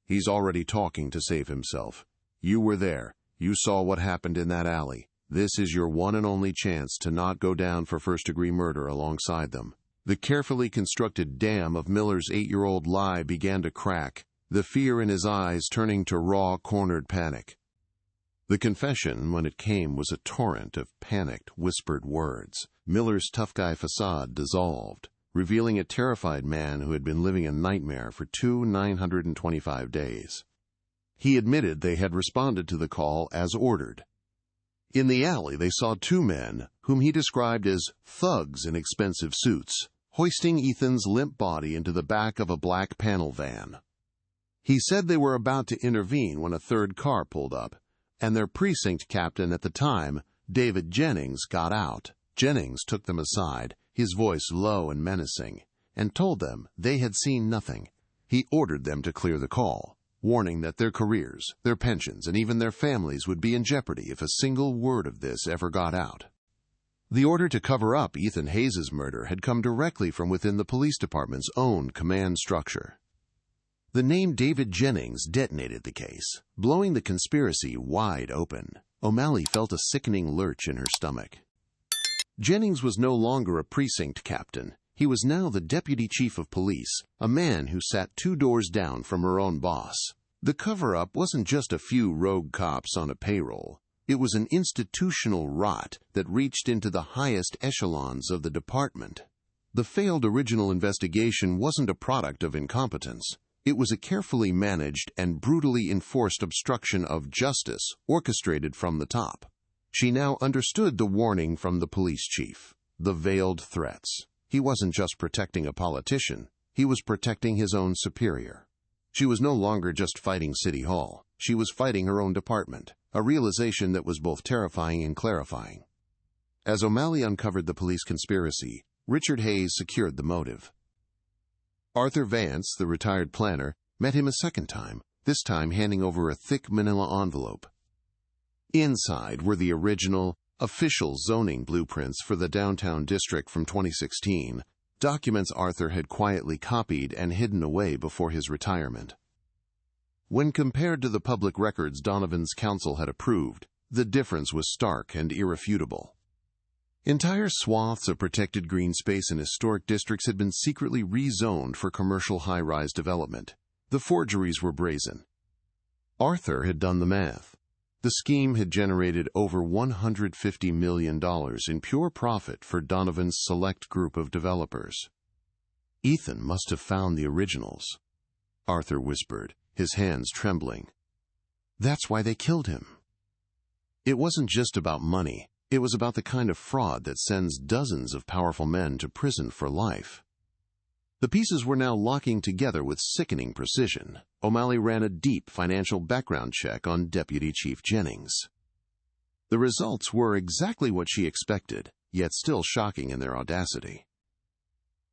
He's already talking to save himself. You were there. You saw what happened in that alley. This is your one and only chance to not go down for first-degree murder alongside them." The carefully constructed dam of Miller's 8-year-old lie began to crack, the fear in his eyes turning to raw, cornered panic. The confession, when it came, was a torrent of panicked, whispered words. Miller's tough guy facade dissolved, revealing a terrified man who had been living a nightmare for 925 days. He admitted they had responded to the call as ordered. In the alley, they saw 2 men, whom he described as thugs in expensive suits, hoisting Ethan's limp body into the back of a black panel van. He said they were about to intervene when a third car pulled up, and their precinct captain at the time, David Jennings, got out. Jennings took them aside, his voice low and menacing, and told them they had seen nothing. He ordered them to clear the call, warning that their careers, their pensions, and even their families would be in jeopardy if a single word of this ever got out. The order to cover up Ethan Hayes' murder had come directly from within the police department's own command structure. The name David Jennings detonated the case, blowing the conspiracy wide open. O'Malley felt a sickening lurch in her stomach. Jennings was no longer a precinct captain. He was now the deputy chief of police, a man who sat 2 doors down from her own boss. The cover-up wasn't just a few rogue cops on a payroll. It was an institutional rot that reached into the highest echelons of the department. The failed original investigation wasn't a product of incompetence. It was a carefully managed and brutally enforced obstruction of justice orchestrated from the top. She now understood the warning from the police chief, the veiled threats. He wasn't just protecting a politician, he was protecting his own superior. She was no longer just fighting City Hall, she was fighting her own department, a realization that was both terrifying and clarifying. As O'Malley uncovered the police conspiracy, Richard Hayes secured the motive. Arthur Vance, the retired planner, met him a second time, this time handing over a thick manila envelope. Inside were the original, official zoning blueprints for the downtown district from 2016, documents Arthur had quietly copied and hidden away before his retirement. When compared to the public records Donovan's council had approved, the difference was stark and irrefutable. Entire swaths of protected green space in historic districts had been secretly rezoned for commercial high-rise development. The forgeries were brazen. Arthur had done the math. The scheme had generated over $150 million in pure profit for Donovan's select group of developers. Ethan must have found the originals, Arthur whispered, his hands trembling. That's why they killed him. It wasn't just about money. It was about the kind of fraud that sends dozens of powerful men to prison for life. The pieces were now locking together with sickening precision. O'Malley ran a deep financial background check on Deputy Chief Jennings. The results were exactly what she expected, yet still shocking in their audacity.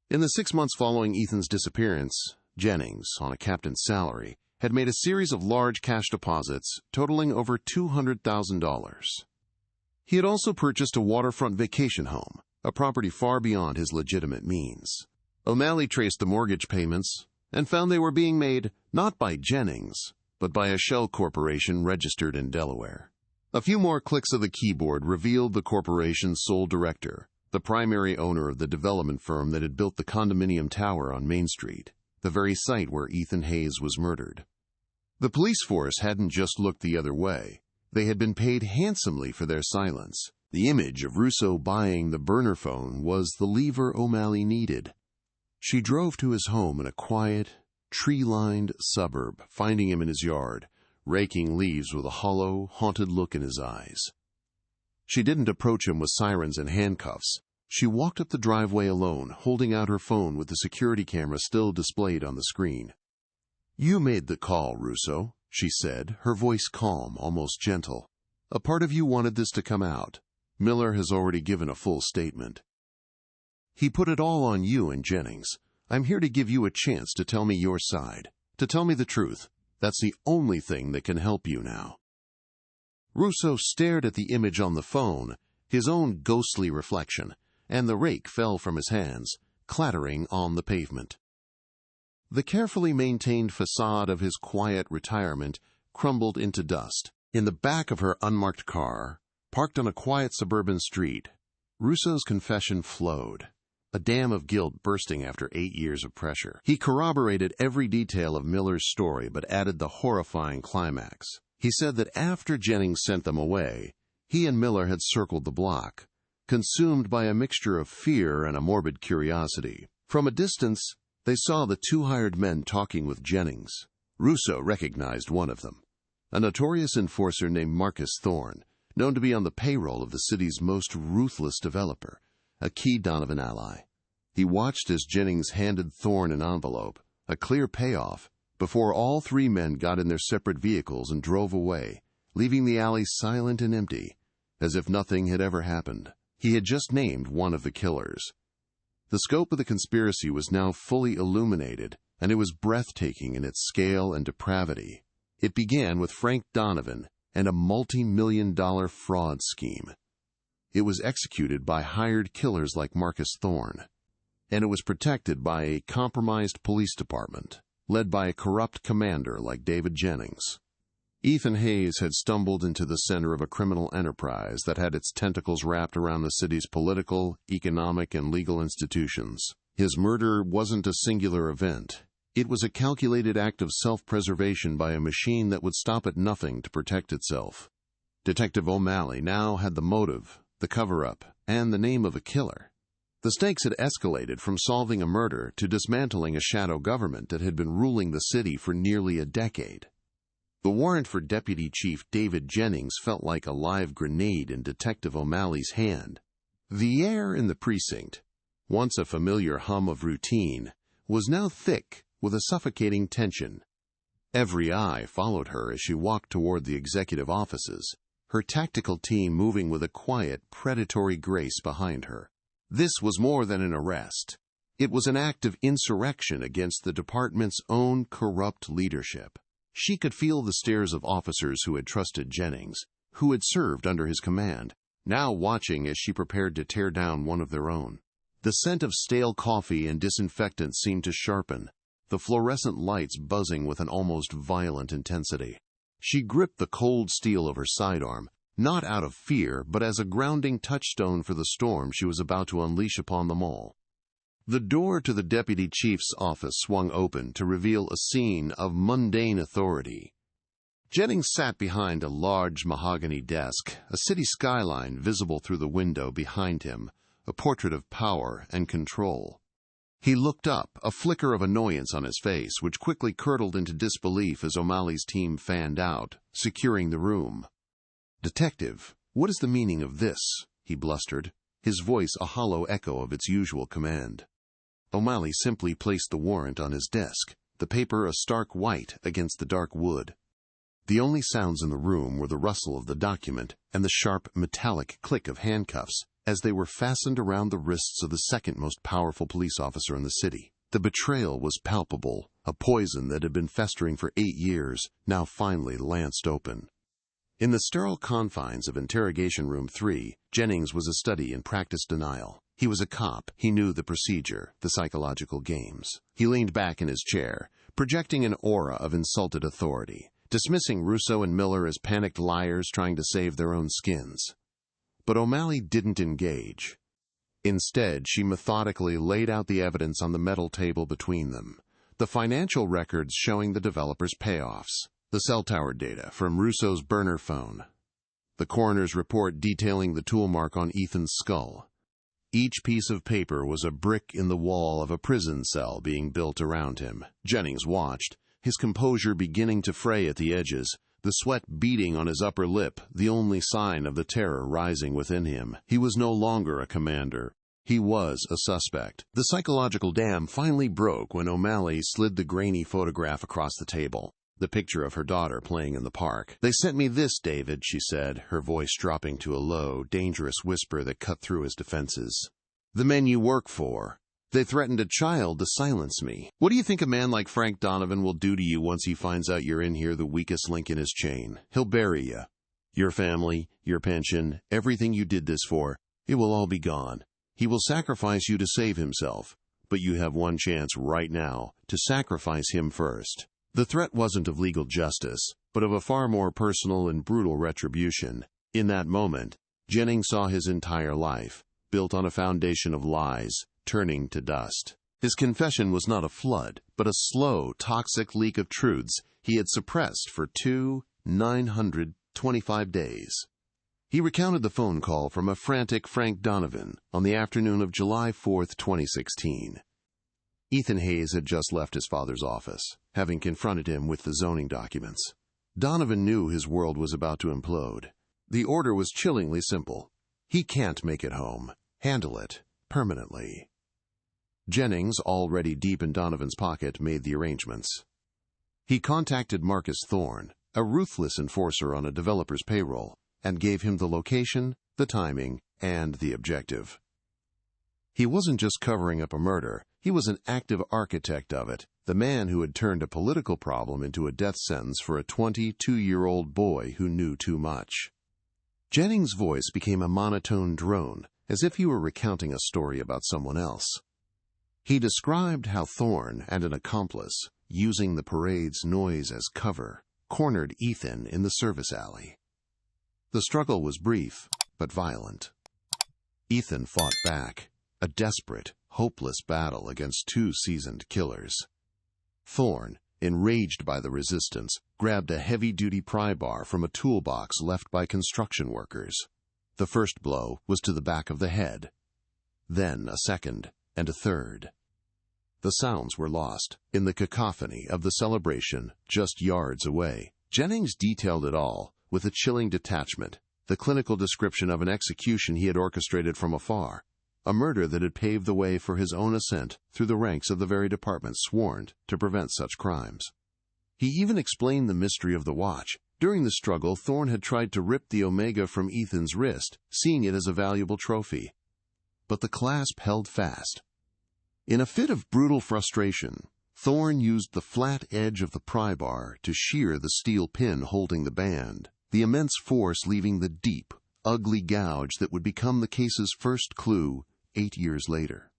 In the 6 months following Ethan's disappearance, Jennings, on a captain's salary, had made a series of large cash deposits totaling over $200,000. He had also purchased a waterfront vacation home, a property far beyond his legitimate means. O'Malley traced the mortgage payments and found they were being made not by Jennings, but by a shell corporation registered in Delaware. A few more clicks of the keyboard revealed the corporation's sole director, the primary owner of the development firm that had built the condominium tower on Main Street, the very site where Ethan Hayes was murdered. The police force hadn't just looked the other way. They had been paid handsomely for their silence. The image of Russo buying the burner phone was the lever O'Malley needed. She drove to his home in a quiet, tree-lined suburb, finding him in his yard, raking leaves with a hollow, haunted look in his eyes. She didn't approach him with sirens and handcuffs. She walked up the driveway alone, holding out her phone with the security camera still displayed on the screen. "You made the call, Russo," she said, her voice calm, almost gentle. "A part of you wanted this to come out. Miller has already given a full statement. He put it all on you and Jennings. I'm here to give you a chance to tell me your side, to tell me the truth. That's the only thing that can help you now." Russo stared at the image on the phone, his own ghostly reflection, and the rake fell from his hands, clattering on the pavement. The carefully maintained facade of his quiet retirement crumbled into dust. In the back of her unmarked car, parked on a quiet suburban street, Russo's confession flowed, a dam of guilt bursting after 8 years of pressure. He corroborated every detail of Miller's story but added the horrifying climax. He said that after Jennings sent them away, he and Miller had circled the block, consumed by a mixture of fear and a morbid curiosity. From a distance, they saw the 2 hired men talking with Jennings. Russo recognized one of them, a notorious enforcer named Marcus Thorne, known to be on the payroll of the city's most ruthless developer, a key Donovan ally. He watched as Jennings handed Thorne an envelope, a clear payoff, before all three men got in their separate vehicles and drove away, leaving the alley silent and empty, as if nothing had ever happened. He had just named one of the killers. The scope of the conspiracy was now fully illuminated, and it was breathtaking in its scale and depravity. It began with Frank Donovan and a multi-million-dollar fraud scheme. It was executed by hired killers like Marcus Thorne, and it was protected by a compromised police department, led by a corrupt commander like David Jennings. Ethan Hayes had stumbled into the center of a criminal enterprise that had its tentacles wrapped around the city's political, economic, and legal institutions. His murder wasn't a singular event. It was a calculated act of self-preservation by a machine that would stop at nothing to protect itself. Detective O'Malley now had the motive, the cover-up, and the name of a killer. The stakes had escalated from solving a murder to dismantling a shadow government that had been ruling the city for nearly a decade. The warrant for Deputy Chief David Jennings felt like a live grenade in Detective O'Malley's hand. The air in the precinct, once a familiar hum of routine, was now thick with a suffocating tension. Every eye followed her as she walked toward the executive offices, her tactical team moving with a quiet, predatory grace behind her. This was more than an arrest. It was an act of insurrection against the department's own corrupt leadership. She could feel the stares of officers who had trusted Jennings, who had served under his command, now watching as she prepared to tear down one of their own. The scent of stale coffee and disinfectant seemed to sharpen, the fluorescent lights buzzing with an almost violent intensity. She gripped the cold steel of her sidearm, not out of fear, but as a grounding touchstone for the storm she was about to unleash upon them all. The door to the deputy chief's office swung open to reveal a scene of mundane authority. Jennings sat behind a large mahogany desk, a city skyline visible through the window behind him, a portrait of power and control. He looked up, a flicker of annoyance on his face, which quickly curdled into disbelief as O'Malley's team fanned out, securing the room. "Detective, what is the meaning of this?" he blustered, his voice a hollow echo of its usual command. O'Malley simply placed the warrant on his desk, the paper a stark white against the dark wood. The only sounds in the room were the rustle of the document and the sharp, metallic click of handcuffs as they were fastened around the wrists of the second most powerful police officer in the city. The betrayal was palpable, a poison that had been festering for 8 years, now finally lanced open. In the sterile confines of Interrogation Room 3, Jennings was a study in practiced denial. He was a cop. He knew the procedure, the psychological games. He leaned back in his chair, projecting an aura of insulted authority, dismissing Russo and Miller as panicked liars trying to save their own skins. But O'Malley didn't engage. Instead, she methodically laid out the evidence on the metal table between them, the financial records showing the developers' payoffs, the cell tower data from Russo's burner phone, the coroner's report detailing the tool mark on Ethan's skull. Each piece of paper was a brick in the wall of a prison cell being built around him. Jennings watched, his composure beginning to fray at the edges, the sweat beading on his upper lip, the only sign of the terror rising within him. He was no longer a commander. He was a suspect. The psychological dam finally broke when O'Malley slid the grainy photograph across the table, the picture of her daughter playing in the park. "They sent me this, David," she said, her voice dropping to a low, dangerous whisper that cut through his defenses. "The men you work for. They threatened a child to silence me. What do you think a man like Frank Donovan will do to you once he finds out you're in here, the weakest link in his chain? He'll bury you. Your family, your pension, everything you did this for, it will all be gone. He will sacrifice you to save himself, but you have one chance right now to sacrifice him first." The threat wasn't of legal justice, but of a far more personal and brutal retribution. In that moment, Jennings saw his entire life, built on a foundation of lies, turning to dust. His confession was not a flood, but a slow, toxic leak of truths he had suppressed for 925 days. He recounted the phone call from a frantic Frank Donovan on the afternoon of July 4th, 2016. Ethan Hayes had just left his father's office, having confronted him with the zoning documents. Donovan knew his world was about to implode. The order was chillingly simple. He can't make it home. Handle it permanently. Jennings, already deep in Donovan's pocket, made the arrangements. He contacted Marcus Thorne, a ruthless enforcer on a developer's payroll, and gave him the location, the timing, and the objective. He wasn't just covering up a murder, he was an active architect of it, the man who had turned a political problem into a death sentence for a 22-year-old boy who knew too much. Jennings' voice became a monotone drone, as if he were recounting a story about someone else. He described how Thorne and an accomplice, using the parade's noise as cover, cornered Ethan in the service alley. The struggle was brief, but violent. Ethan fought back, a desperate, hopeless battle against two seasoned killers. Thorne, enraged by the resistance, grabbed a heavy-duty pry bar from a toolbox left by construction workers. The first blow was to the back of the head. Then a second, and a third. The sounds were lost in the cacophony of the celebration just yards away. Jennings detailed it all with a chilling detachment, the clinical description of an execution he had orchestrated from afar, a murder that had paved the way for his own ascent through the ranks of the very department sworn to prevent such crimes. He even explained the mystery of the watch. During the struggle, Thorne had tried to rip the Omega from Ethan's wrist, seeing it as a valuable trophy. But the clasp held fast. In a fit of brutal frustration, Thorne used the flat edge of the pry bar to shear the steel pin holding the band, the immense force leaving the deep, ugly gouge that would become the case's first clue 8 years later.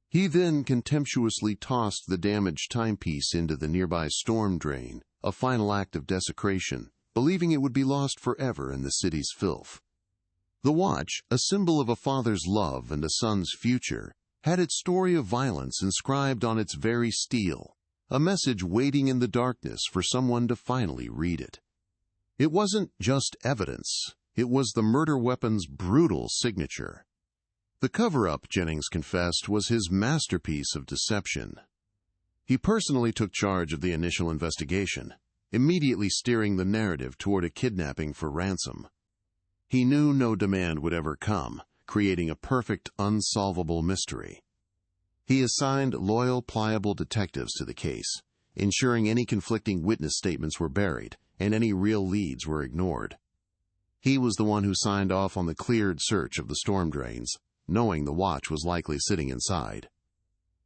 He then contemptuously tossed the damaged timepiece into the nearby storm drain, a final act of desecration, believing it would be lost forever in the city's filth. The watch, a symbol of a father's love and a son's future, had its story of violence inscribed on its very steel, a message waiting in the darkness for someone to finally read it. It wasn't just evidence, it was the murder weapon's brutal signature. The cover-up, Jennings confessed, was his masterpiece of deception. He personally took charge of the initial investigation, immediately steering the narrative toward a kidnapping for ransom. He knew no demand would ever come, creating a perfect, unsolvable mystery. He assigned loyal, pliable detectives to the case, ensuring any conflicting witness statements were buried and any real leads were ignored. He was the one who signed off on the cleared search of the storm drains, knowing the watch was likely sitting inside.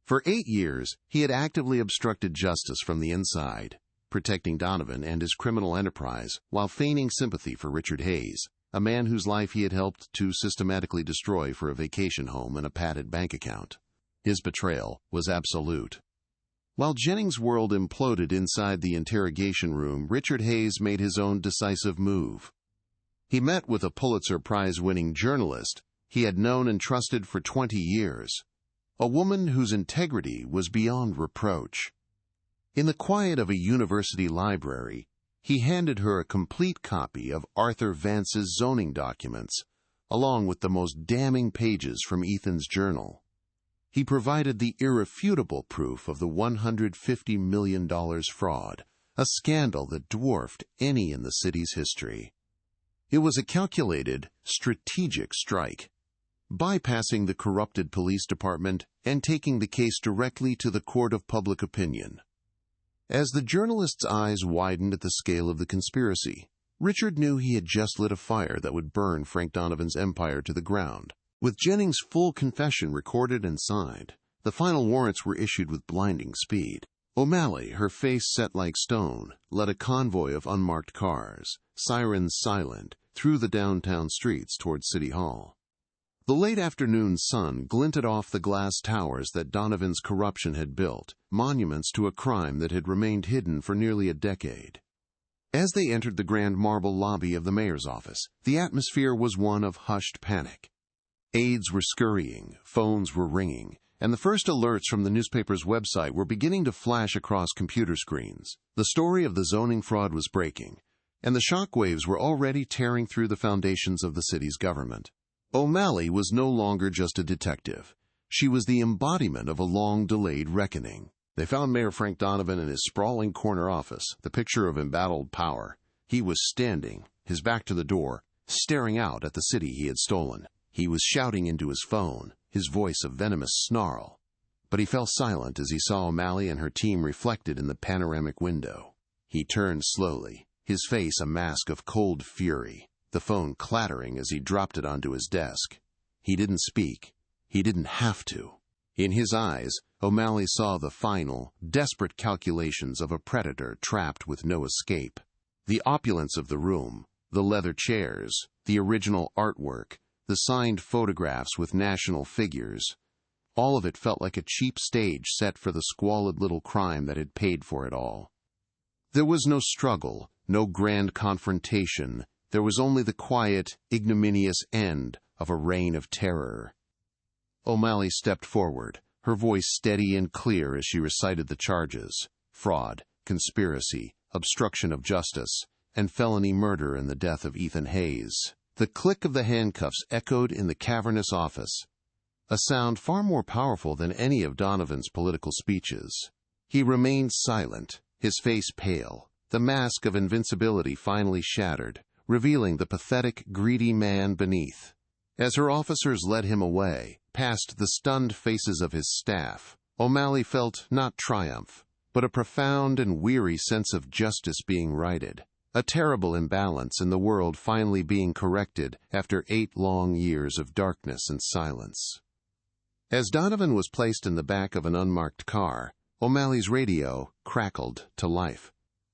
For 8 years, he had actively obstructed justice from the inside, protecting Donovan and his criminal enterprise while feigning sympathy for Richard Hayes, a man whose life he had helped to systematically destroy for a vacation home and a padded bank account. His betrayal was absolute. While Jennings' world imploded inside the interrogation room, Richard Hayes made his own decisive move. He met with a Pulitzer Prize-winning journalist he had known and trusted for 20 years, a woman whose integrity was beyond reproach. In the quiet of a university library, he handed her a complete copy of Arthur Vance's zoning documents, along with the most damning pages from Ethan's journal. He provided the irrefutable proof of the $150 million fraud, a scandal that dwarfed any in the city's history. It was a calculated, strategic strike, bypassing the corrupted police department and taking the case directly to the court of public opinion. As the journalist's eyes widened at the scale of the conspiracy, Richard knew he had just lit a fire that would burn Frank Donovan's empire to the ground. With Jennings' full confession recorded and signed, the final warrants were issued with blinding speed. O'Malley, her face set like stone, led a convoy of unmarked cars, sirens silent, through the downtown streets toward City Hall. The late afternoon sun glinted off the glass towers that Donovan's corruption had built, monuments to a crime that had remained hidden for nearly a decade. As they entered the grand marble lobby of the mayor's office, the atmosphere was one of hushed panic. Aides were scurrying, phones were ringing, and the first alerts from the newspaper's website were beginning to flash across computer screens. The story of the zoning fraud was breaking, and the shockwaves were already tearing through the foundations of the city's government. O'Malley was no longer just a detective. She was the embodiment of a long-delayed reckoning. They found Mayor Frank Donovan in his sprawling corner office, the picture of embattled power. He was standing, his back to the door, staring out at the city he had stolen. He was shouting into his phone, his voice a venomous snarl. but he fell silent as he saw O'Malley and her team reflected in the panoramic window. He turned slowly, his face a mask of cold fury, the phone clattering as he dropped it onto his desk. He didn't speak. He didn't have to. In his eyes, O'Malley saw the final, desperate calculations of a predator trapped with no escape. The opulence of the room, the leather chairs, the original artwork, the signed photographs with national figures, all of it felt like a cheap stage set for the squalid little crime that had paid for it all. There was no struggle, no grand confrontation. There was only the quiet, ignominious end of a reign of terror. O'Malley stepped forward, her voice steady and clear as she recited the charges: fraud, conspiracy, obstruction of justice, and felony murder in the death of Ethan Hayes. The click of the handcuffs echoed in the cavernous office, a sound far more powerful than any of Donovan's political speeches. He remained silent, his face pale, the mask of invincibility finally shattered, revealing the pathetic, greedy man beneath. As her officers led him away, past the stunned faces of his staff, O'Malley felt not triumph, but a profound and weary sense of justice being righted, a terrible imbalance in the world finally being corrected after 8 long years of darkness and silence. As Donovan was placed in the back of an unmarked car, O'Malley's radio crackled to life.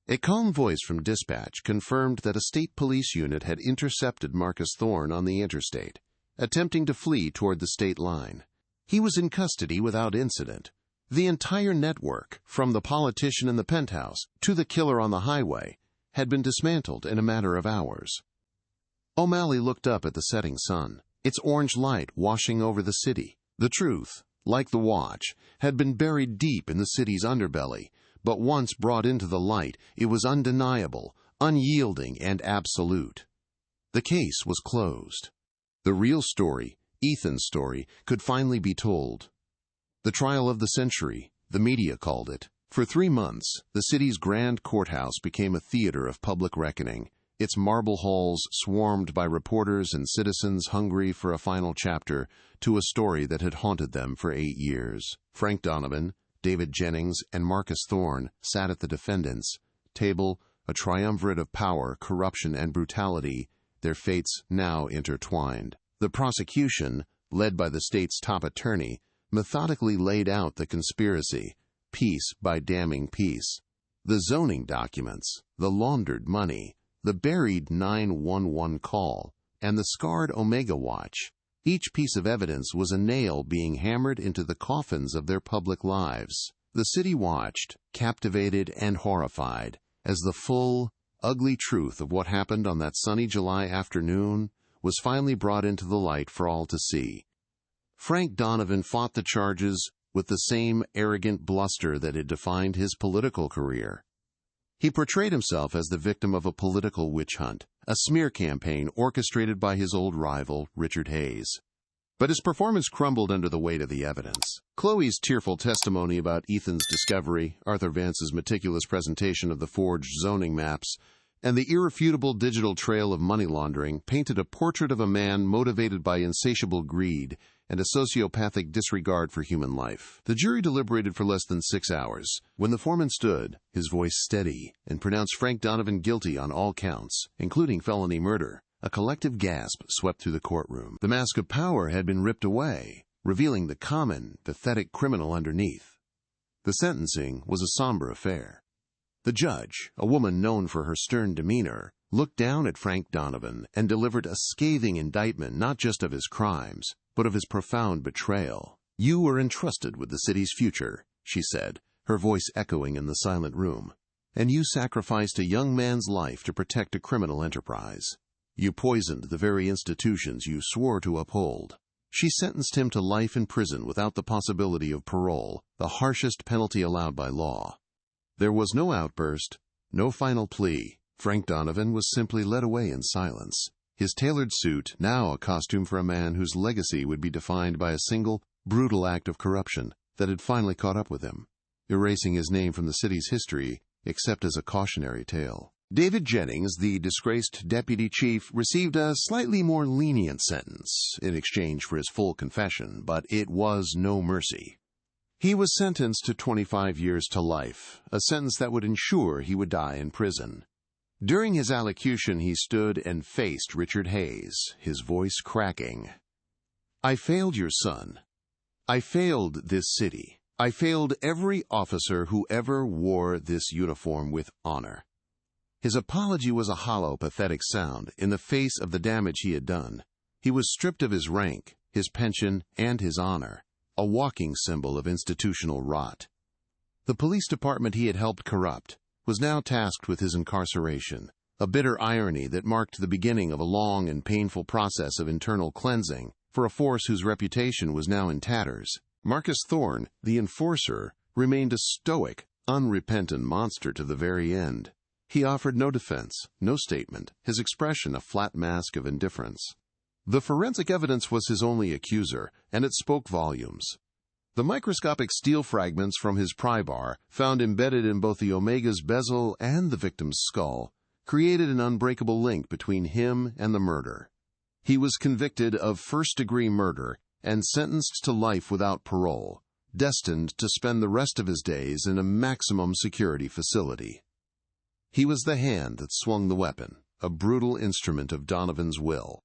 A calm voice from dispatch confirmed that a state police unit had intercepted Marcus Thorne on the interstate, attempting to flee toward the state line. He was in custody without incident. The entire network, from the politician in the penthouse to the killer on the highway, had been dismantled in a matter of hours. O'Malley looked up at the setting sun, its orange light washing over the city. The truth, like the watch, had been buried deep in the city's underbelly, but once brought into the light, it was undeniable, unyielding, and absolute. The case was closed. The real story, Ethan's story, could finally be told. The trial of the century, the media called it. For 3 months, the city's grand courthouse became a theater of public reckoning, its marble halls swarmed by reporters and citizens hungry for a final chapter to a story that had haunted them for 8 years. Frank Donovan, David Jennings, and Marcus Thorne sat at the defendants' table, a triumvirate of power, corruption, and brutality, their fates now intertwined. The prosecution, led by the state's top attorney, methodically laid out the conspiracy, piece by damning piece. The zoning documents, the laundered money, the buried 911 call, and the scarred Omega watch. Each piece of evidence was a nail being hammered into the coffins of their public lives. The city watched, captivated and horrified, as the full, ugly truth of what happened on that sunny July afternoon was finally brought into the light for all to see. Frank Donovan fought the charges with the same arrogant bluster that had defined his political career. He portrayed himself as the victim of a political witch hunt, a smear campaign orchestrated by his old rival, Richard Hayes. But his performance crumbled under the weight of the evidence. Chloe's tearful testimony about Ethan's discovery, Arthur Vance's meticulous presentation of the forged zoning maps, and the irrefutable digital trail of money laundering painted a portrait of a man motivated by insatiable greed and a sociopathic disregard for human life. The jury deliberated for less than 6 hours. When the foreman stood, his voice steady, and pronounced Frank Donovan guilty on all counts, including felony murder, a collective gasp swept through the courtroom. The mask of power had been ripped away, revealing the common, pathetic criminal underneath. The sentencing was a somber affair. The judge, a woman known for her stern demeanor, looked down at Frank Donovan and delivered a scathing indictment not just of his crimes, but of his profound betrayal. "You were entrusted with the city's future," she said, her voice echoing in the silent room, "and you sacrificed a young man's life to protect a criminal enterprise. You poisoned the very institutions you swore to uphold." She sentenced him to life in prison without the possibility of parole, the harshest penalty allowed by law. There was no outburst, no final plea. Frank Donovan was simply led away in silence, his tailored suit now a costume for a man whose legacy would be defined by a single, brutal act of corruption that had finally caught up with him, erasing his name from the city's history except as a cautionary tale. David Jennings, the disgraced deputy chief, received a slightly more lenient sentence in exchange for his full confession, but it was no mercy. He was sentenced to 25 years to life, a sentence that would ensure he would die in prison. During his allocution, he stood and faced Richard Hayes, his voice cracking. "I failed your son. I failed this city. I failed every officer who ever wore this uniform with honor." His apology was a hollow, pathetic sound in the face of the damage he had done. He was stripped of his rank, his pension, and his honor, a walking symbol of institutional rot. The police department he had helped corrupt was now tasked with his incarceration, a bitter irony that marked the beginning of a long and painful process of internal cleansing for a force whose reputation was now in tatters. Marcus Thorne, the enforcer, remained a stoic, unrepentant monster to the very end. He offered no defense, no statement, his expression a flat mask of indifference. The forensic evidence was his only accuser, and it spoke volumes. The microscopic steel fragments from his pry bar, found embedded in both the Omega's bezel and the victim's skull, created an unbreakable link between him and the murder. He was convicted of first-degree murder and sentenced to life without parole, destined to spend the rest of his days in a maximum security facility. He was the hand that swung the weapon, a brutal instrument of Donovan's will.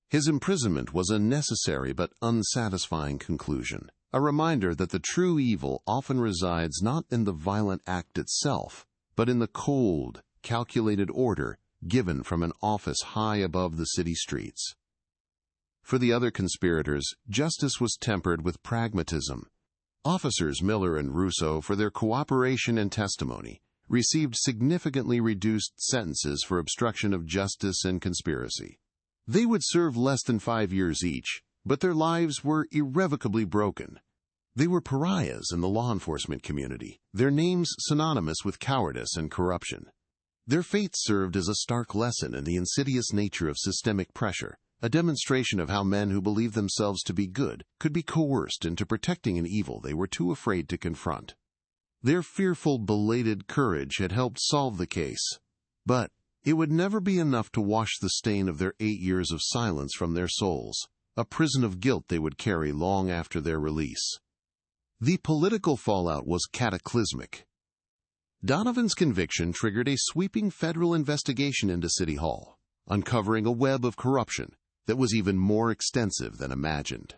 His imprisonment was a necessary but unsatisfying conclusion, a reminder that the true evil often resides not in the violent act itself, but in the cold, calculated order given from an office high above the city streets. For the other conspirators, justice was tempered with pragmatism. Officers Miller and Russo, for their cooperation and testimony, received significantly reduced sentences for obstruction of justice and conspiracy. They would serve less than 5 years each, but their lives were irrevocably broken. They were pariahs in the law enforcement community, their names synonymous with cowardice and corruption. Their fates served as a stark lesson in the insidious nature of systemic pressure, a demonstration of how men who believed themselves to be good could be coerced into protecting an evil they were too afraid to confront. Their fearful, belated courage had helped solve the case, but it would never be enough to wash the stain of their 8 years of silence from their souls, a prison of guilt they would carry long after their release. The political fallout was cataclysmic. Donovan's conviction triggered a sweeping federal investigation into City Hall, uncovering a web of corruption that was even more extensive than imagined.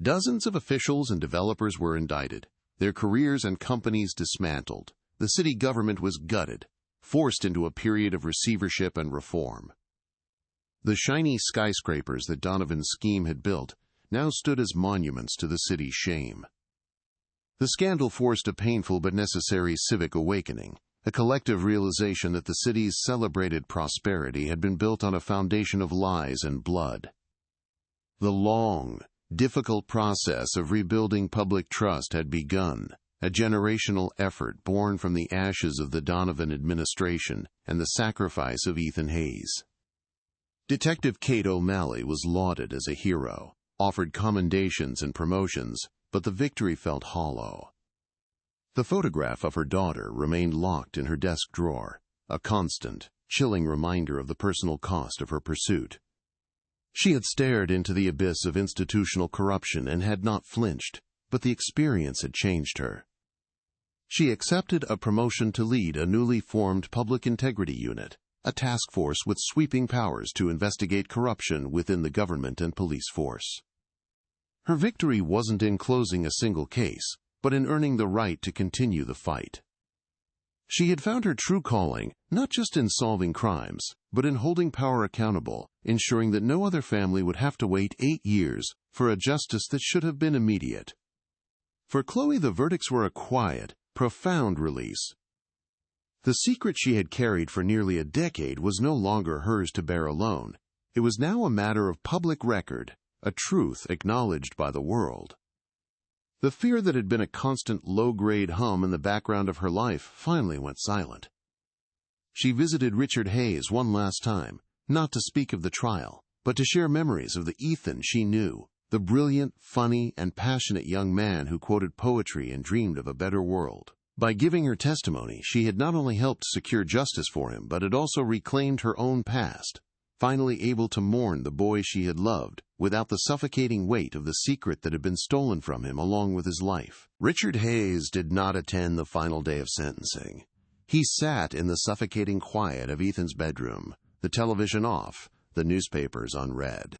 Dozens of officials and developers were indicted, their careers and companies dismantled. The city government was gutted, forced into a period of receivership and reform. The shiny skyscrapers that Donovan's scheme had built now stood as monuments to the city's shame. The scandal forced a painful but necessary civic awakening, a collective realization that the city's celebrated prosperity had been built on a foundation of lies and blood. The long, difficult process of rebuilding public trust had begun, a generational effort born from the ashes of the Donovan administration and the sacrifice of Ethan Hayes. Detective Kate O'Malley was lauded as a hero, offered commendations and promotions, but the victory felt hollow. The photograph of her daughter remained locked in her desk drawer, a constant, chilling reminder of the personal cost of her pursuit. She had stared into the abyss of institutional corruption and had not flinched, but the experience had changed her. She accepted a promotion to lead a newly formed public integrity unit, a task force with sweeping powers to investigate corruption within the government and police force. Her victory wasn't in closing a single case, but in earning the right to continue the fight. She had found her true calling, not just in solving crimes, but in holding power accountable, ensuring that no other family would have to wait 8 years for a justice that should have been immediate. For Chloe, the verdicts were a quiet, profound release. The secret she had carried for nearly a decade was no longer hers to bear alone. It was now a matter of public record, a truth acknowledged by the world. The fear that had been a constant low-grade hum in the background of her life finally went silent. She visited Richard Hayes one last time, not to speak of the trial, but to share memories of the Ethan she knew, the brilliant, funny, and passionate young man who quoted poetry and dreamed of a better world. By giving her testimony, she had not only helped secure justice for him, but had also reclaimed her own past, finally able to mourn the boy she had loved without the suffocating weight of the secret that had been stolen from him along with his life. Richard Hayes did not attend the final day of sentencing. He sat in the suffocating quiet of Ethan's bedroom, the television off, the newspapers unread.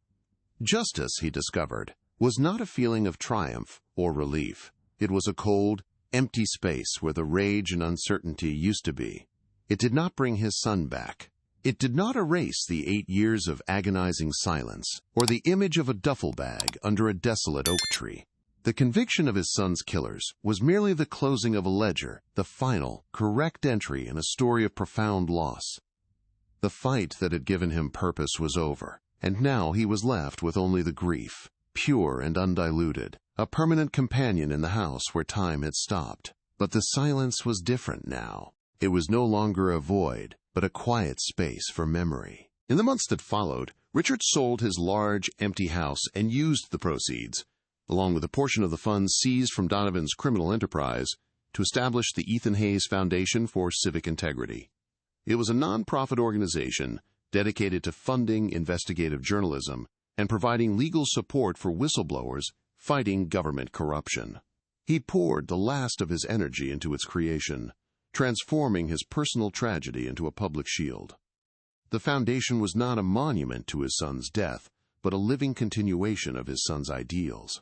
Justice, he discovered, was not a feeling of triumph or relief. It was a cold, empty space where the rage and uncertainty used to be. It did not bring his son back. It did not erase the 8 years of agonizing silence or the image of a duffel bag under a desolate oak tree. The conviction of his son's killers was merely the closing of a ledger, the final, correct entry in a story of profound loss. The fight that had given him purpose was over, and now he was left with only the grief, pure and undiluted, a permanent companion in the house where time had stopped. But the silence was different now. It was no longer a void, but a quiet space for memory. In the months that followed, Richard sold his large, empty house and used the proceeds, along with a portion of the funds seized from Donovan's criminal enterprise, to establish the Ethan Hayes Foundation for Civic Integrity. It was a non-profit organization dedicated to funding investigative journalism and providing legal support for whistleblowers fighting government corruption. He poured the last of his energy into its creation, transforming his personal tragedy into a public shield. The foundation was not a monument to his son's death, but a living continuation of his son's ideals.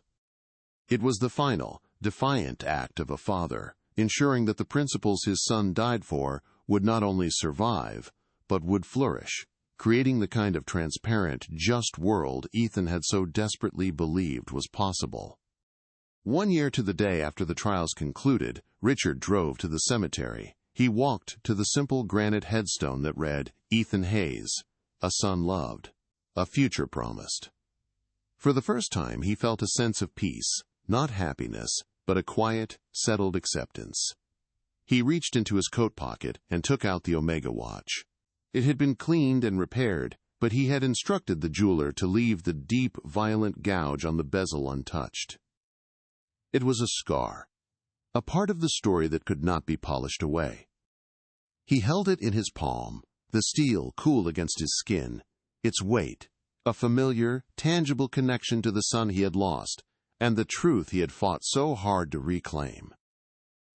It was the final, defiant act of a father, ensuring that the principles his son died for would not only survive, but would flourish, creating the kind of transparent, just world Ethan had so desperately believed was possible. 1 year to the day after the trials concluded, Richard drove to the cemetery. He walked to the simple granite headstone that read, "Ethan Hayes, a son loved, a future promised." For the first time, he felt a sense of peace, not happiness, but a quiet, settled acceptance. He reached into his coat pocket and took out the Omega watch. It had been cleaned and repaired, but he had instructed the jeweler to leave the deep, violent gouge on the bezel untouched. It was a scar, a part of the story that could not be polished away. He held it in his palm, the steel cool against his skin, its weight, a familiar, tangible connection to the son he had lost, and the truth he had fought so hard to reclaim.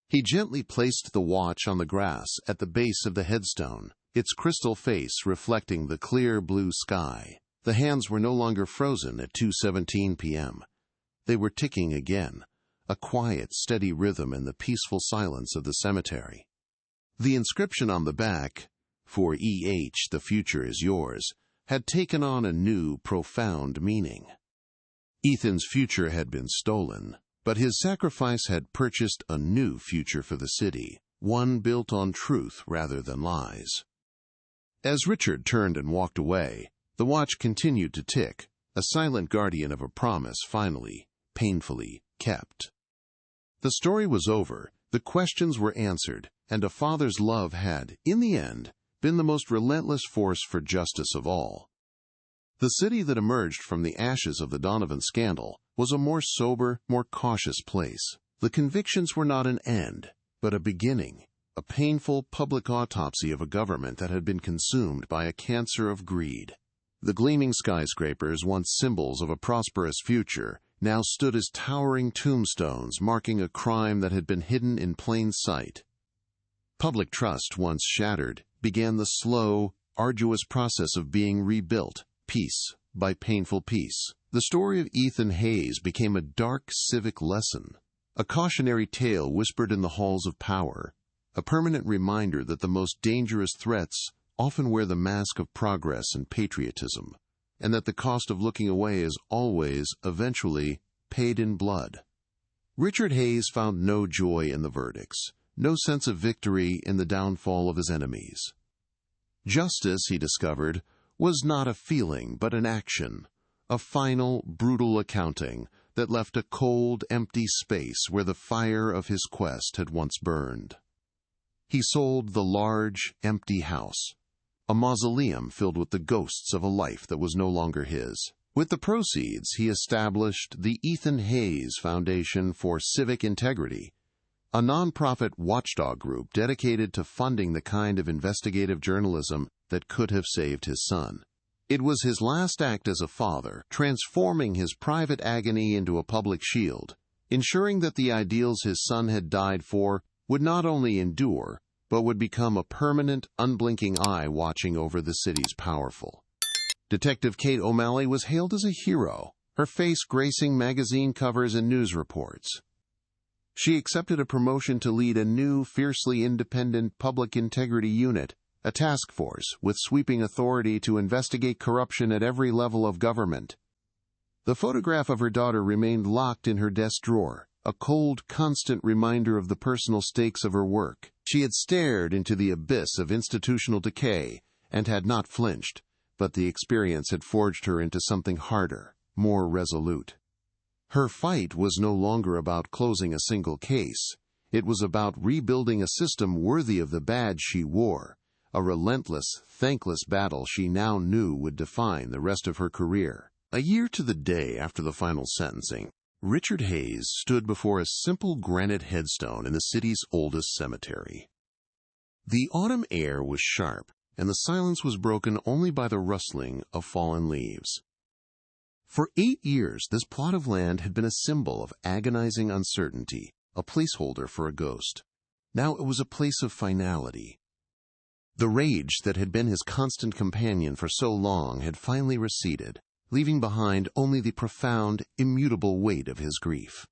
He gently placed the watch on the grass at the base of the headstone, its crystal face reflecting the clear blue sky. The hands were no longer frozen at 2:17 p.m. They were ticking again, a quiet, steady rhythm in the peaceful silence of the cemetery. The inscription on the back, "For E.H., the future is yours," had taken on a new, profound meaning. Ethan's future had been stolen, but his sacrifice had purchased a new future for the city, one built on truth rather than lies. As Richard turned and walked away, the watch continued to tick, a silent guardian of a promise finally, painfully, kept. The story was over, the questions were answered, and a father's love had, in the end, been the most relentless force for justice of all. The city that emerged from the ashes of the Donovan scandal was a more sober, more cautious place. The convictions were not an end, but a beginning, a painful public autopsy of a government that had been consumed by a cancer of greed. The gleaming skyscrapers, once symbols of a prosperous future, now stood as towering tombstones marking a crime that had been hidden in plain sight. Public trust, once shattered, began the slow, arduous process of being rebuilt, piece by painful piece. The story of Ethan Hayes became a dark civic lesson, a cautionary tale whispered in the halls of power, a permanent reminder that the most dangerous threats often wear the mask of progress and patriotism, and that the cost of looking away is always, eventually, paid in blood. Richard Hayes found no joy in the verdicts, no sense of victory in the downfall of his enemies. Justice, he discovered, was not a feeling but an action, a final, brutal accounting that left a cold, empty space where the fire of his quest had once burned. He sold the large, empty house, a mausoleum filled with the ghosts of a life that was no longer his. With the proceeds, he established the Ethan Hayes Foundation for Civic Integrity, a nonprofit watchdog group dedicated to funding the kind of investigative journalism that could have saved his son. It was his last act as a father, transforming his private agony into a public shield, ensuring that the ideals his son had died for would not only endure, but would become a permanent, unblinking eye watching over the city's powerful. Detective Kate O'Malley was hailed as a hero, her face gracing magazine covers and news reports. She accepted a promotion to lead a new, fiercely independent public integrity unit, a task force with sweeping authority to investigate corruption at every level of government. The photograph of her daughter remained locked in her desk drawer, a cold, constant reminder of the personal stakes of her work. She had stared into the abyss of institutional decay and had not flinched, but the experience had forged her into something harder, more resolute. Her fight was no longer about closing a single case. It was about rebuilding a system worthy of the badge she wore, a relentless, thankless battle she now knew would define the rest of her career. A year to the day after the final sentencing, Richard Hayes stood before a simple granite headstone in the city's oldest cemetery. The autumn air was sharp, and the silence was broken only by the rustling of fallen leaves. For 8 years, this plot of land had been a symbol of agonizing uncertainty, a placeholder for a ghost. Now it was a place of finality. The rage that had been his constant companion for so long had finally receded, leaving behind only the profound, immutable weight of his grief.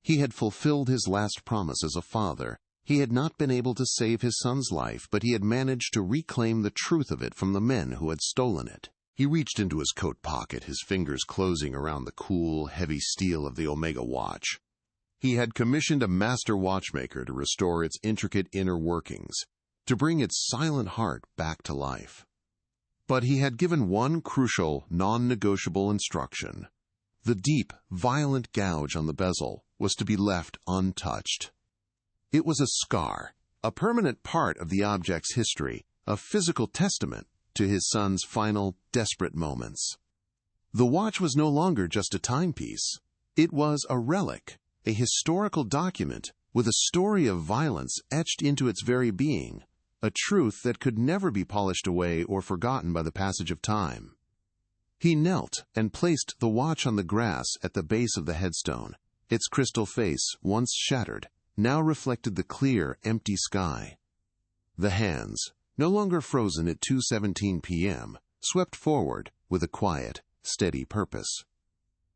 He had fulfilled his last promise as a father. He had not been able to save his son's life, but he had managed to reclaim the truth of it from the men who had stolen it. He reached into his coat pocket, his fingers closing around the cool, heavy steel of the Omega watch. He had commissioned a master watchmaker to restore its intricate inner workings, to bring its silent heart back to life. But he had given one crucial, non-negotiable instruction. The deep, violent gouge on the bezel was to be left untouched. It was a scar, a permanent part of the object's history, a physical testament to his son's final, desperate moments. The watch was no longer just a timepiece. It was a relic, a historical document with a story of violence etched into its very being, a truth that could never be polished away or forgotten by the passage of time. He knelt and placed the watch on the grass at the base of the headstone. Its crystal face, once shattered, now reflected the clear, empty sky. The hands, no longer frozen at 2:17 p.m., swept forward with a quiet, steady purpose.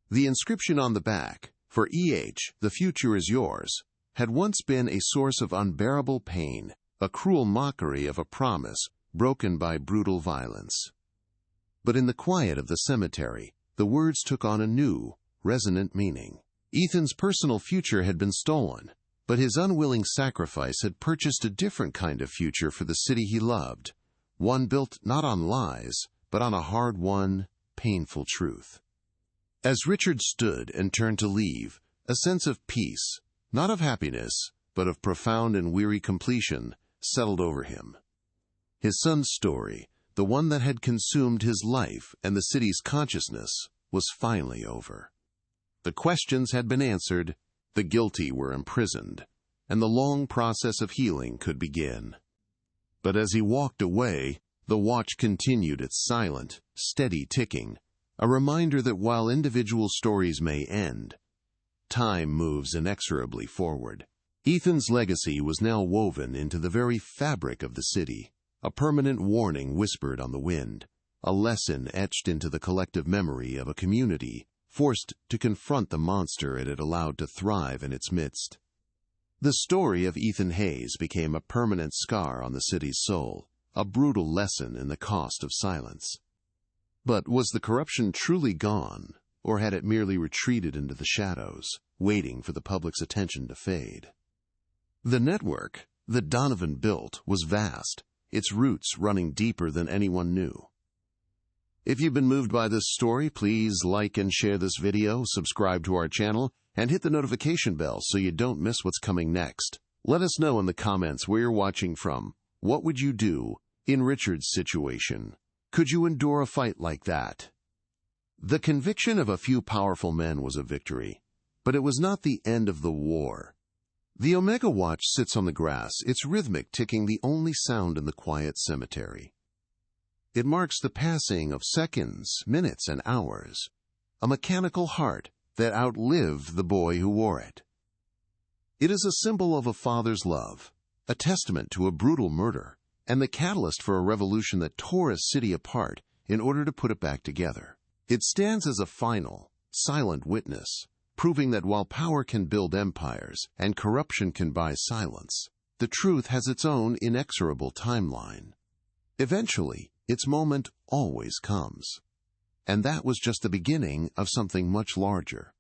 The inscription on the back, "For E.H., the future is yours," had once been a source of unbearable pain, a cruel mockery of a promise broken by brutal violence. But in the quiet of the cemetery, the words took on a new, resonant meaning. Ethan's personal future had been stolen, but his unwilling sacrifice had purchased a different kind of future for the city he loved, one built not on lies, but on a hard-won, painful truth. As Richard stood and turned to leave, a sense of peace, not of happiness, but of profound and weary completion, settled over him. His son's story, the one that had consumed his life and the city's consciousness, was finally over. The questions had been answered, the guilty were imprisoned, and the long process of healing could begin. But as he walked away, the watch continued its silent, steady ticking, a reminder that while individual stories may end, time moves inexorably forward. Ethan's legacy was now woven into the very fabric of the city, a permanent warning whispered on the wind, a lesson etched into the collective memory of a community forced to confront the monster it had allowed to thrive in its midst. The story of Ethan Hayes became a permanent scar on the city's soul, a brutal lesson in the cost of silence. But was the corruption truly gone, or had it merely retreated into the shadows, waiting for the public's attention to fade? The network that Donovan built was vast, its roots running deeper than anyone knew. If you've been moved by this story, please like and share this video, subscribe to our channel, and hit the notification bell so you don't miss what's coming next. Let us know in the comments where you're watching from. What would you do in Richard's situation? Could you endure a fight like that? The conviction of a few powerful men was a victory, but it was not the end of the war. The Omega watch sits on the grass, its rhythmic ticking the only sound in the quiet cemetery. It marks the passing of seconds, minutes, and hours, a mechanical heart that outlived the boy who wore it. It is a symbol of a father's love, a testament to a brutal murder, and the catalyst for a revolution that tore a city apart in order to put it back together. It stands as a final, silent witness, proving that while power can build empires and corruption can buy silence, the truth has its own inexorable timeline. Eventually, its moment always comes. And that was just the beginning of something much larger.